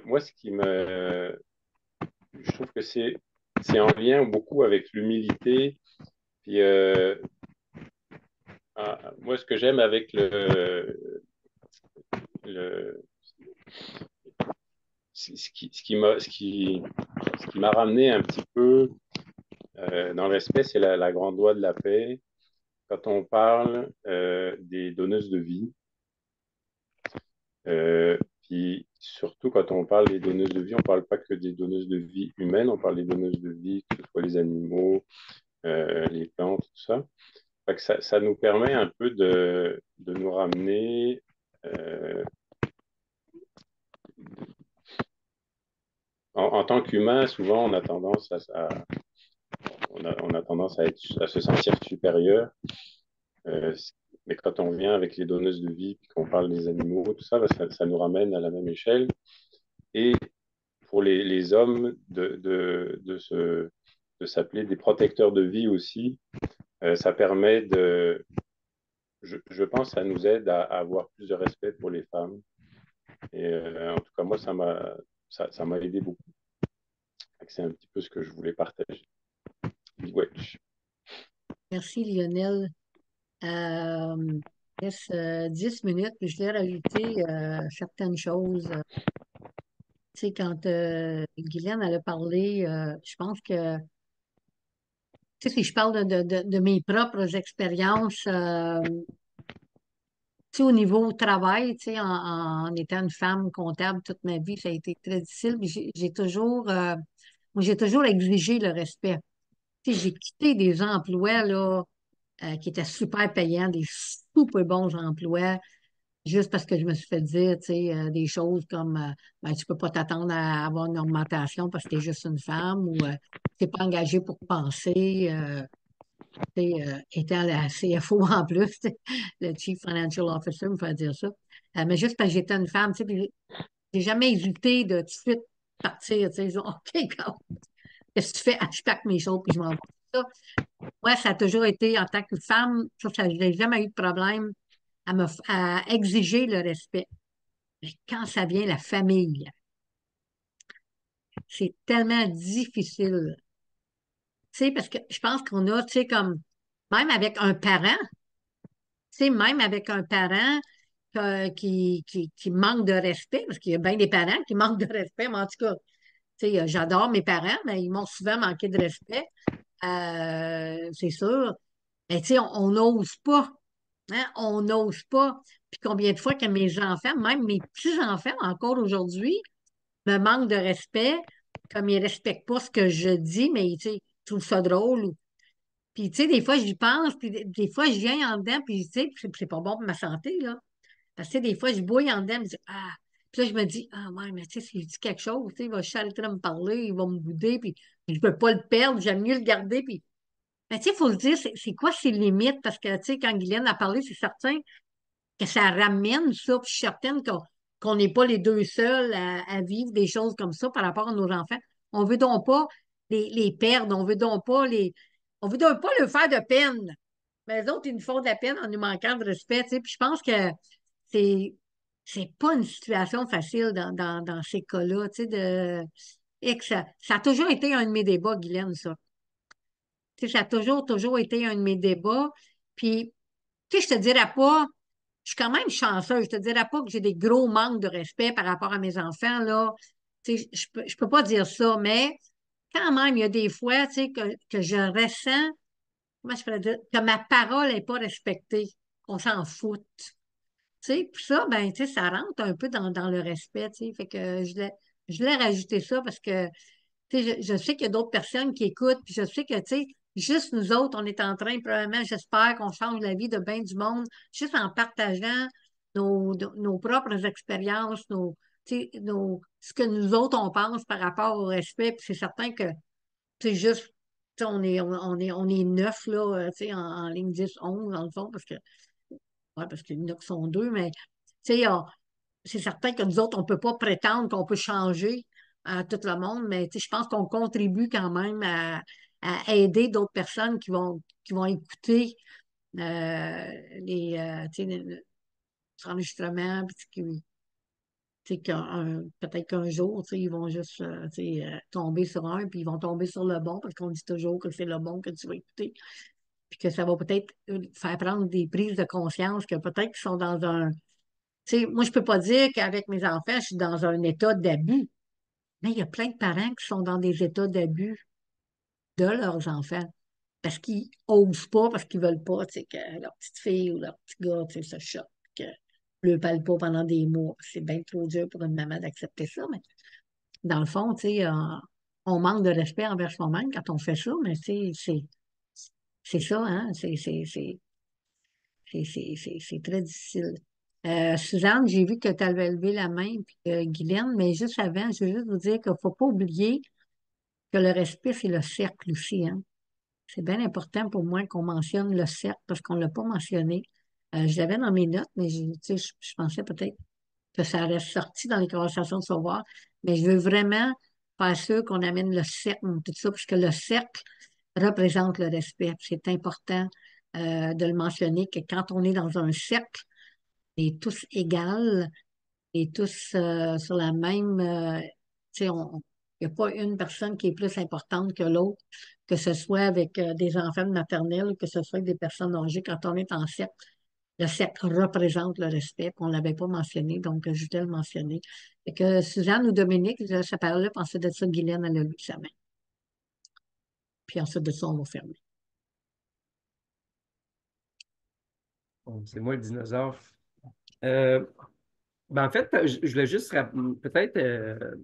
Moi, je trouve que c'est c'est en lien beaucoup avec l'humilité. Puis, moi, ce que j'aime avec le ce qui m'a ramené un petit peu dans le respect, c'est la grande loi de la paix. Quand on parle des donneuses de vie, puis surtout quand on parle des donneuses de vie, on ne parle pas que des donneuses de vie humaines, on parle des donneuses de vie, que ce soit les animaux, les plantes, tout ça. Fait que ça nous permet un peu de nous ramener en tant qu'humain, souvent on a tendance on a tendance à se sentir supérieur. Mais quand on vient avec les donneuses de vie, puis qu'on parle des animaux, tout ça, ça nous ramène à la même échelle. Et pour les hommes, de s'appeler des protecteurs de vie aussi, ça permet je pense, ça nous aide à avoir plus de respect pour les femmes. Et en tout cas, moi, ça m'a aidé beaucoup. C'est un petit peu ce que je voulais partager. Ouais. Merci, Lionel. Il reste 10 minutes, puis je voulais rajouter certaines choses. Tu sais, quand Guylaine elle a parlé, je pense que, tu sais, si je parle de mes propres expériences, tu sais, au niveau travail, tu sais, en étant une femme comptable toute ma vie, ça a été très difficile, mais j'ai toujours, moi, j'ai toujours exigé le respect. Tu sais, j'ai quitté des emplois, là, qui étaient super payants, des super bons emplois, juste parce que je me suis fait dire, tu sais, des choses comme, ben, tu peux pas t'attendre à avoir une augmentation parce que tu es juste une femme ou tu n'es pas engagé pour penser. Tu sais, étant la CFO en plus, tu sais, le Chief Financial Officer me fait dire ça. Mais juste parce que j'étais une femme, tu sais, puis j'ai jamais hésité de tout de suite partir, tu sais, genre, OK, go. Qu'est-ce que tu fais? Ah, je pack mes choses puis je m'en vais. Ça, moi, ça a toujours été, en tant que femme, ça, je n'ai jamais eu de problème à exiger le respect. Mais quand ça vient la famille, c'est tellement difficile. Tu sais, parce que je pense qu'on a, tu sais, comme, même avec un parent, tu sais, même avec un parent qui manque de respect, parce qu'il y a bien des parents qui manquent de respect, mais en tout cas, tu sais, j'adore mes parents, mais ils m'ont souvent manqué de respect, c'est sûr. Mais tu sais, on n'ose pas, hein, on n'ose pas. Puis combien de fois que mes enfants, même mes petits-enfants, encore aujourd'hui, me manquent de respect, comme ils ne respectent pas ce que je dis, mais tu sais, ils trouvent ça drôle. Puis, tu sais, des fois, j'y pense, puis des fois, je viens en dedans, puis, tu sais, puis c'est pas bon pour ma santé, là. Parce que, tu sais, des fois, je bouille en dedans, je me dis, ah. Puis là, je me dis, ah, ouais, mais tu sais, si je dis quelque chose, tu sais, il va arrêter de me parler, il va me bouder, puis je ne peux pas le perdre, j'aime mieux le garder, puis. Mais, tu sais, il faut se dire, c'est quoi ses limites? Parce que, tu sais, quand Guylaine a parlé, c'est certain que ça ramène ça, puis je suis certaine qu'on n'est pas les deux seuls à vivre des choses comme ça par rapport à nos enfants. On veut donc pas les perdre, on veut donc pas leur faire de peine. Mais les autres, ils nous font de la peine en nous manquant de respect, tu sais. Puis je pense que c'est c'est pas une situation facile dans ces cas-là, tu sais, et que ça a toujours été un de mes débats, Guylaine, ça. Tu sais, ça a toujours été un de mes débats. Puis, tu sais, je te dirais pas, je suis quand même chanceuse. Je te dirais pas que j'ai des gros manques de respect par rapport à mes enfants, là. Tu sais, je peux pas dire ça, mais quand même, il y a des fois, tu sais, que je ressens, comment je pourrais dire, que ma parole n'est pas respectée. On s'en fout. Tu sais, puis ça, ben, tu sais, ça rentre un peu dans le respect, tu sais. Fait que je voulais rajouter ça parce que, tu sais, je sais qu'il y a d'autres personnes qui écoutent, puis je sais que, tu sais, juste nous autres, on est en train, probablement, j'espère qu'on change la vie de bien du monde, juste en partageant nos propres expériences, tu sais, ce que nous autres, on pense par rapport au respect, puis c'est certain que, c'est juste, tu sais, on est neuf, là, tu sais, en ligne 10 11 dans le fond, parce qu'il y en a qui sont deux, mais, tu sais, c'est certain que nous autres, on ne peut pas prétendre qu'on peut changer tout le monde, mais tu sais, je pense qu'on contribue quand même à aider d'autres personnes qui vont écouter tu sais, notre enregistrement, puis Peut-être qu'un jour, ils vont juste tomber sur un, puis ils vont tomber sur le bon, parce qu'on dit toujours que c'est le bon que tu vas écouter, puis que ça va peut-être faire prendre des prises de conscience que peut-être qu'ils sont dans un... moi, je peux pas dire qu'avec mes enfants, je suis dans un état d'abus, mais il y a plein de parents qui sont dans des états d'abus de leurs enfants parce qu'ils osent pas, parce qu'ils veulent pas, que leur petite fille ou leur petit gars, se choque, que le parle pas pendant des mois. C'est bien trop dur pour une maman d'accepter ça, mais dans le fond, on manque de respect envers soi-même quand on fait ça, mais c'est ça, hein? C'est très difficile. Suzanne, j'ai vu que tu avais levé la main, puis Guylaine, mais juste avant, je veux juste vous dire qu'il ne faut pas oublier que le respect, c'est le cercle aussi, hein. C'est bien important pour moi qu'on mentionne le cercle parce qu'on ne l'a pas mentionné. Je l'avais dans mes notes, mais je pensais peut-être que ça aurait sorti dans les conversations de savoir. Mais je veux vraiment faire sûr qu'on amène le cercle, tout ça, puisque le cercle représente le respect. C'est important de le mentionner que quand on est dans un cercle, on est tous égaux, on est tous sur la même. Tu sais, il n'y a pas une personne qui est plus importante que l'autre, que ce soit avec des enfants de maternelle ou que ce soit avec des personnes âgées. Quand on est en cercle, le cercle représente le respect, puis on ne l'avait pas mentionné, donc je voulais le mentionner. Et que Suzanne ou Dominique, ça parlait, puis ensuite de ça, Guylaine, elle a lu sa main. Puis ensuite de ça, on va fermer. Bon, c'est moi le dinosaure. En fait, je voulais juste peut-être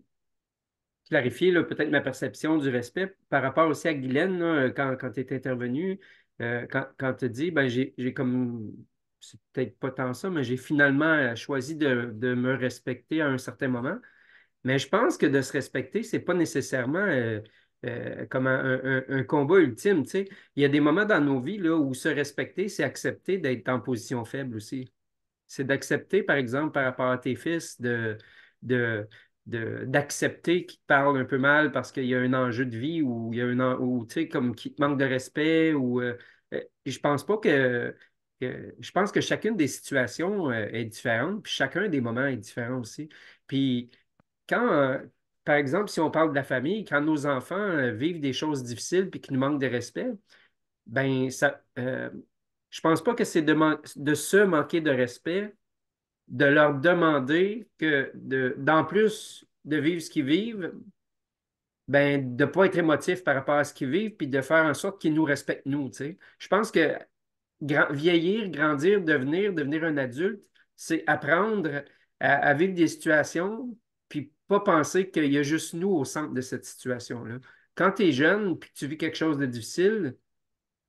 clarifier peut-être ma perception du respect par rapport aussi à Guylaine, là, quand tu es intervenu, quand tu as dit, j'ai comme, c'est peut-être pas tant ça, mais j'ai finalement choisi de me respecter à un certain moment. Mais je pense que de se respecter, c'est pas nécessairement comme un combat ultime, tu sais. Il y a des moments dans nos vies là, où se respecter, c'est accepter d'être en position faible aussi. C'est d'accepter, par exemple, par rapport à tes fils, de, d'accepter qu'ils te parlent un peu mal parce qu'il y a un enjeu de vie ou il y a ou, tu sais, comme qu'il te manque de respect ou je pense pas je pense que chacune des situations est différente, puis chacun des moments est différent aussi. Puis quand, par exemple, si on parle de la famille, quand nos enfants vivent des choses difficiles puis qu'ils nous manquent de respect, ben ça, je pense pas que c'est de se manquer de respect, de leur demander d'en plus de vivre ce qu'ils vivent, ben, de ne pas être émotif par rapport à ce qu'ils vivent, puis de faire en sorte qu'ils nous respectent, nous, tu sais. Je pense que vieillir, grandir, devenir un adulte, c'est apprendre à vivre des situations, puis pas penser qu'il y a juste nous au centre de cette situation-là. Quand tu es jeune, puis que tu vis quelque chose de difficile,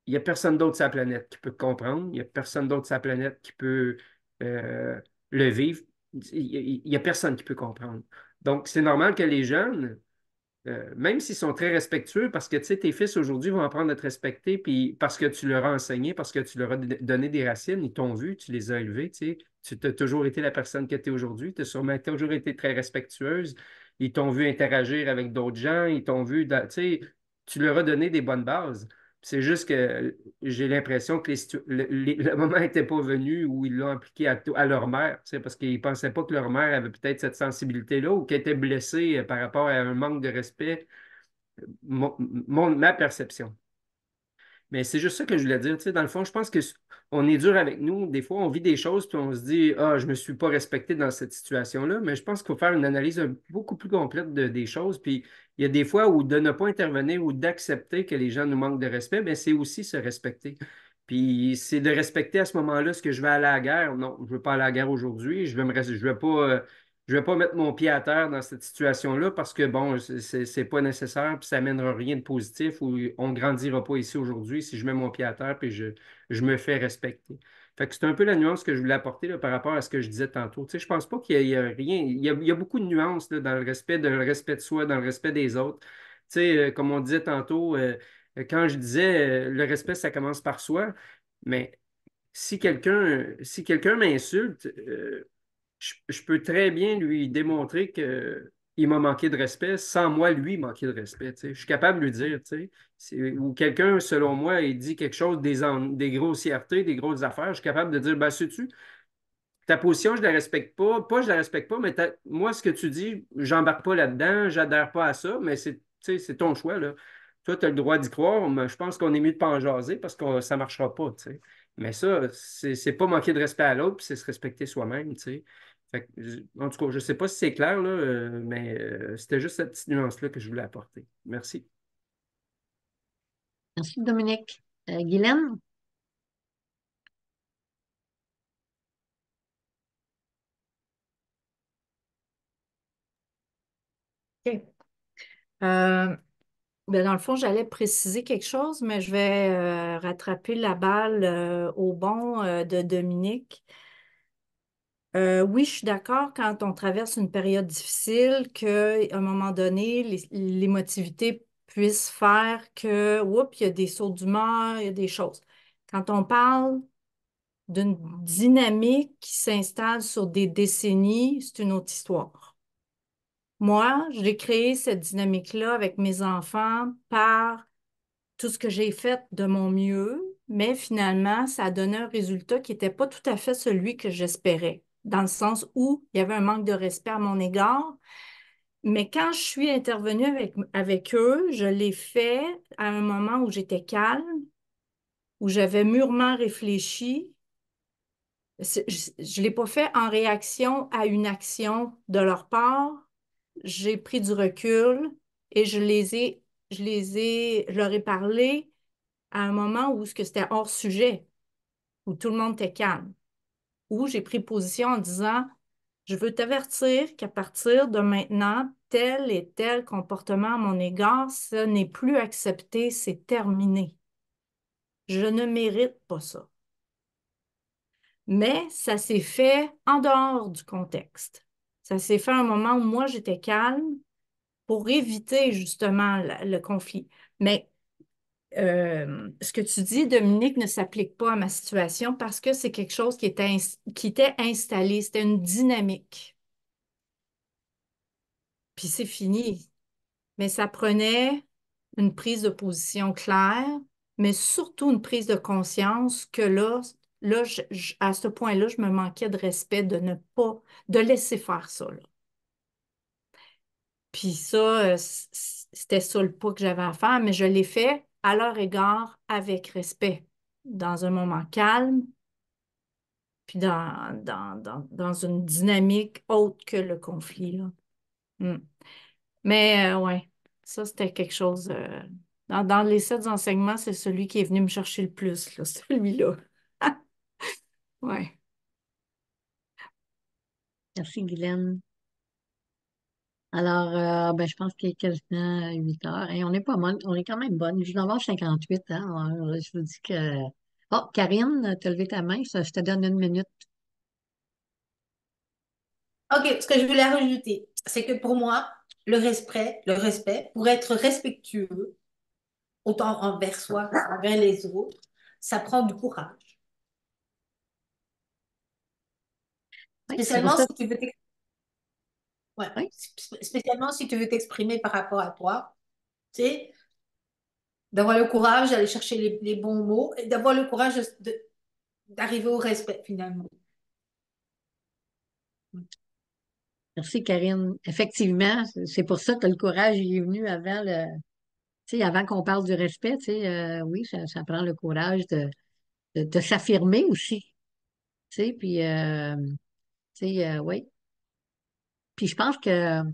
il n'y a personne d'autre sur la planète qui peut te comprendre, il n'y a personne d'autre sur la planète qui peut euh, le vivre, il n'y a personne qui peut comprendre. Donc, c'est normal que les jeunes, même s'ils sont très respectueux, parce que tu sais, tes fils aujourd'hui vont apprendre à te respecter, puis parce que tu leur as enseigné, parce que tu leur as donné des racines, ils t'ont vu, tu les as élevés, tu sais, tu as toujours été la personne que tu es aujourd'hui, tu as sûrement toujours été très respectueuse, ils t'ont vu interagir avec d'autres gens, ils t'ont vu, tu sais, tu leur as donné des bonnes bases. C'est juste que j'ai l'impression que le moment n'était pas venu où ils l'ont appliqué à leur mère, tu sais, parce qu'ils ne pensaient pas que leur mère avait peut-être cette sensibilité-là ou qu'elle était blessée par rapport à un manque de respect, ma perception. Mais c'est juste ça que je voulais dire. Tu sais, dans le fond, je pense que on est dur avec nous. Des fois, on vit des choses puis on se dit, ah, je ne me suis pas respecté dans cette situation-là. Mais je pense qu'il faut faire une analyse beaucoup plus complète des choses. Puis il y a des fois où de ne pas intervenir ou d'accepter que les gens nous manquent de respect, bien, c'est aussi se respecter. Puis c'est de respecter à ce moment-là, est-ce que je vais aller à la guerre? Non, je ne veux pas aller à la guerre aujourd'hui. Je vais pas mettre mon pied à terre dans cette situation-là parce que, bon, c'est pas nécessaire, puis ça mènera rien de positif ou on ne grandira pas ici aujourd'hui si je mets mon pied à terre puis je me fais respecter. Fait que c'est un peu la nuance que je voulais apporter là, par rapport à ce que je disais tantôt. Tu sais, je pense pas qu'il y a rien. Il y a beaucoup de nuances là, dans le respect de soi, dans le respect des autres. Tu sais, comme on disait tantôt, quand je disais le respect, ça commence par soi, mais si quelqu'un m'insulte, je peux très bien lui démontrer qu'il m'a manqué de respect sans moi lui manquer de respect. Tu sais. Je suis capable de lui dire, tu sais, ou quelqu'un, selon moi, il dit quelque chose, des grossièretés, des grosses affaires, je suis capable de dire, ben, sais-tu, ta position, je ne la respecte pas. Pas, je la respecte pas, mais moi, ce que tu dis, j'embarque pas là-dedans, j'adhère pas à ça, mais tu sais, c'est ton choix, là. Toi, tu as le droit d'y croire, mais je pense qu'on est mieux de pas en jaser parce que ça ne marchera pas, tu sais. Mais ça, c'est pas manquer de respect à l'autre, puis c'est se respecter soi-même, tu sais. Fait que, en tout cas, je ne sais pas si c'est clair, là, mais c'était juste cette petite nuance-là que je voulais apporter. Merci. Merci, Dominique. Guylaine? OK. Ben, dans le fond, j'allais préciser quelque chose, mais je vais rattraper la balle au bond de Dominique. Oui, je suis d'accord quand on traverse une période difficile, qu'à un moment donné, l'émotivité puisse faire que, oups, il y a des sauts d'humeur, il y a des choses. Quand on parle d'une dynamique qui s'installe sur des décennies, c'est une autre histoire. Moi, j'ai créé cette dynamique-là avec mes enfants par tout ce que j'ai fait de mon mieux, mais finalement, ça a donné un résultat qui n'était pas tout à fait celui que j'espérais, dans le sens où il y avait un manque de respect à mon égard. Mais quand je suis intervenue avec eux, je l'ai fait à un moment où j'étais calme, où j'avais mûrement réfléchi. Je ne l'ai pas fait en réaction à une action de leur part. J'ai pris du recul et je leur ai parlé à un moment où c'était hors sujet, où tout le monde était calme, où j'ai pris position en disant, je veux t'avertir qu'à partir de maintenant, tel et tel comportement à mon égard, ce n'est plus accepté, c'est terminé. Je ne mérite pas ça. Mais ça s'est fait en dehors du contexte. Ça s'est fait à un moment où moi, j'étais calme pour éviter justement le conflit. Mais ce que tu dis, Dominique, ne s'applique pas à ma situation parce que c'est quelque chose qui était installé, c'était une dynamique. Puis c'est fini. Mais ça prenait une prise de position claire, mais surtout une prise de conscience que là à ce point-là, je me manquais de respect de ne pas, de laisser faire ça, là. Puis ça, c'était ça le pas que j'avais à faire, mais je l'ai fait à leur égard avec respect, dans un moment calme, puis dans une dynamique autre que le conflit, là. Mm. Mais ouais, ça, c'était quelque chose. Dans les 7 enseignements, c'est celui qui est venu me chercher le plus, là, celui-là. Ouais. Merci, Guylaine. Alors, ben, je pense qu'il est quasiment 8 heures. Et on n'est pas mal, on est quand même bonne. Je viens d'avoir 58, hein. Alors, je vous dis que. Oh, Karine, tu as levé ta main, je te donne 1 minute. OK, ce que je voulais rajouter, c'est que pour moi, le respect, pour être respectueux, autant envers soi qu'envers les autres, ça prend du courage. Oui, c'est pour Spécialement ça. si tu veux ouais, Oui, spécialement si tu veux t'exprimer par rapport à toi, tu sais, d'avoir le courage d'aller chercher les bons mots et d'avoir le courage d'arriver au respect finalement. merci, Karine. Effectivement, c'est pour ça que le courage il est venu avant tu sais, avant qu'on parle du respect, tu sais, oui, ça prend le courage de s'affirmer aussi, tu sais, puis, tu sais, oui. Puis je pense que, tu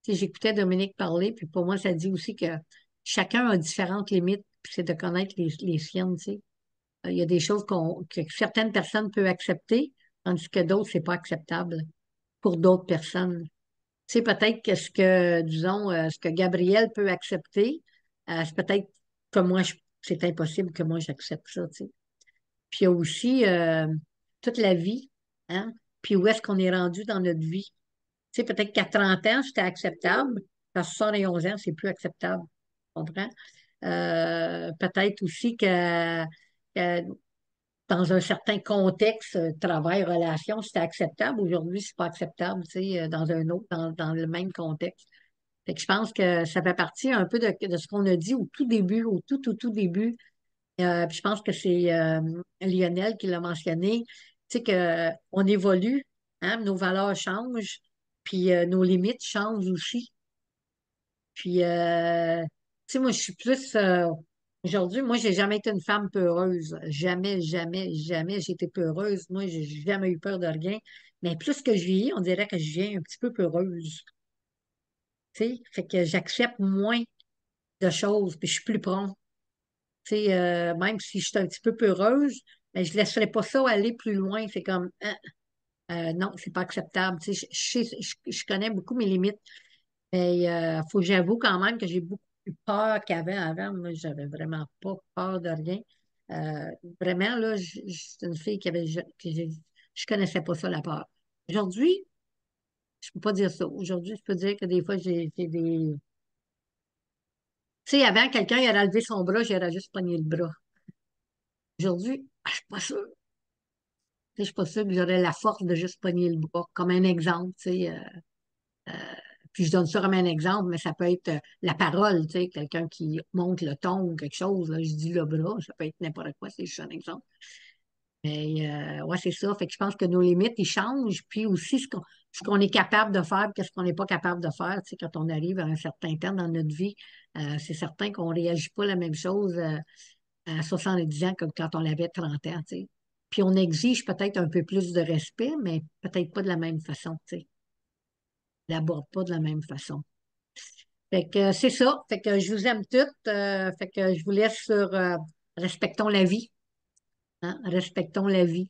sais, j'écoutais Dominique parler, puis pour moi, ça dit aussi que chacun a différentes limites, puis c'est de connaître les siennes, tu sais. Il y a des choses que certaines personnes peuvent accepter, tandis que d'autres, c'est pas acceptable pour d'autres personnes. Tu sais, peut-être que disons, ce que Gabriel peut accepter, c'est peut-être que moi, c'est impossible que moi, j'accepte ça, tu sais. Puis il y a aussi toute la vie, hein? Puis où est-ce qu'on est rendu dans notre vie? Tu sais, peut-être qu'à 30 ans, c'était acceptable. À 71 ans, c'est plus acceptable. Tu comprends? Peut-être aussi que dans un certain contexte, travail, relation, c'était acceptable. Aujourd'hui, c'est pas acceptable, tu sais, dans un autre, dans le même contexte. Fait que je pense que ça fait partie un peu de ce qu'on a dit au tout début, au tout début. Puis je pense que c'est Lionel qui l'a mentionné. Tu sais qu'on évolue, hein, nos valeurs changent, puis nos limites changent aussi. Puis, tu sais, moi, je suis plus. Aujourd'hui, moi, j'ai jamais été une femme peureuse. Jamais, jamais, jamais j'ai été peureuse. Moi, j'ai jamais eu peur de rien. Mais plus que je vieillis, on dirait que je viens un petit peu peureuse. Tu sais, fait que j'accepte moins de choses, puis je suis plus prompte. Tu sais, même si je suis un petit peu peureuse, mais je ne laisserai pas ça aller plus loin. C'est comme, non, c'est pas acceptable. Tu sais, je connais beaucoup mes limites. Mais il faut que j'avoue quand même que j'ai beaucoup plus peur qu'avant. Avant, moi, j'avais vraiment pas peur de rien. Vraiment, là, j'étais une fille je connaissais pas ça, la peur. Aujourd'hui, je peux pas dire ça. Aujourd'hui, je peux dire que des fois, j'ai des. Tu sais, avant, quelqu'un il aurait levé son bras, j'aurais juste pogné le bras. Aujourd'hui, je suis pas sûre. Tu sais, je suis pas sûre que j'aurais la force de juste pogner le bras, comme un exemple, tu sais. Euh, Puis je donne ça comme un exemple, mais ça peut être la parole, tu sais, quelqu'un qui monte le ton ou quelque chose, là, je dis le bras, ça peut être n'importe quoi, c'est juste un exemple. Mais ouais, c'est ça. Fait que je pense que nos limites, ils changent, puis aussi ce qu'on est capable de faire, qu'est-ce qu'on n'est pas capable de faire, tu sais, quand on arrive à un certain temps dans notre vie, c'est certain qu'on ne réagit pas la même chose à 70 ans que quand on avait 30 ans, tu sais. Puis on exige peut-être un peu plus de respect, mais peut-être pas de la même façon, tu sais. On l'aborde pas de la même façon. Fait que c'est ça. Fait que je vous aime toutes. Fait que je vous laisse sur respectons la vie. Hein? Respectons la vie.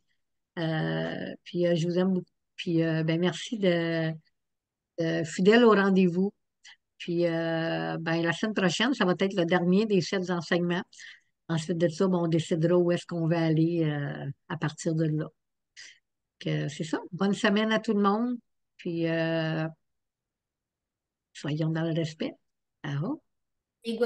Puis je vous aime beaucoup. Puis ben merci de fidèle au rendez-vous. Puis ben, la semaine prochaine, ça va être le dernier des 7 enseignements. Ensuite de ça, ben, on décidera où est-ce qu'on va aller à partir de là. C'est ça. Bonne semaine à tout le monde. Puis soyons dans le respect. Ah, oh.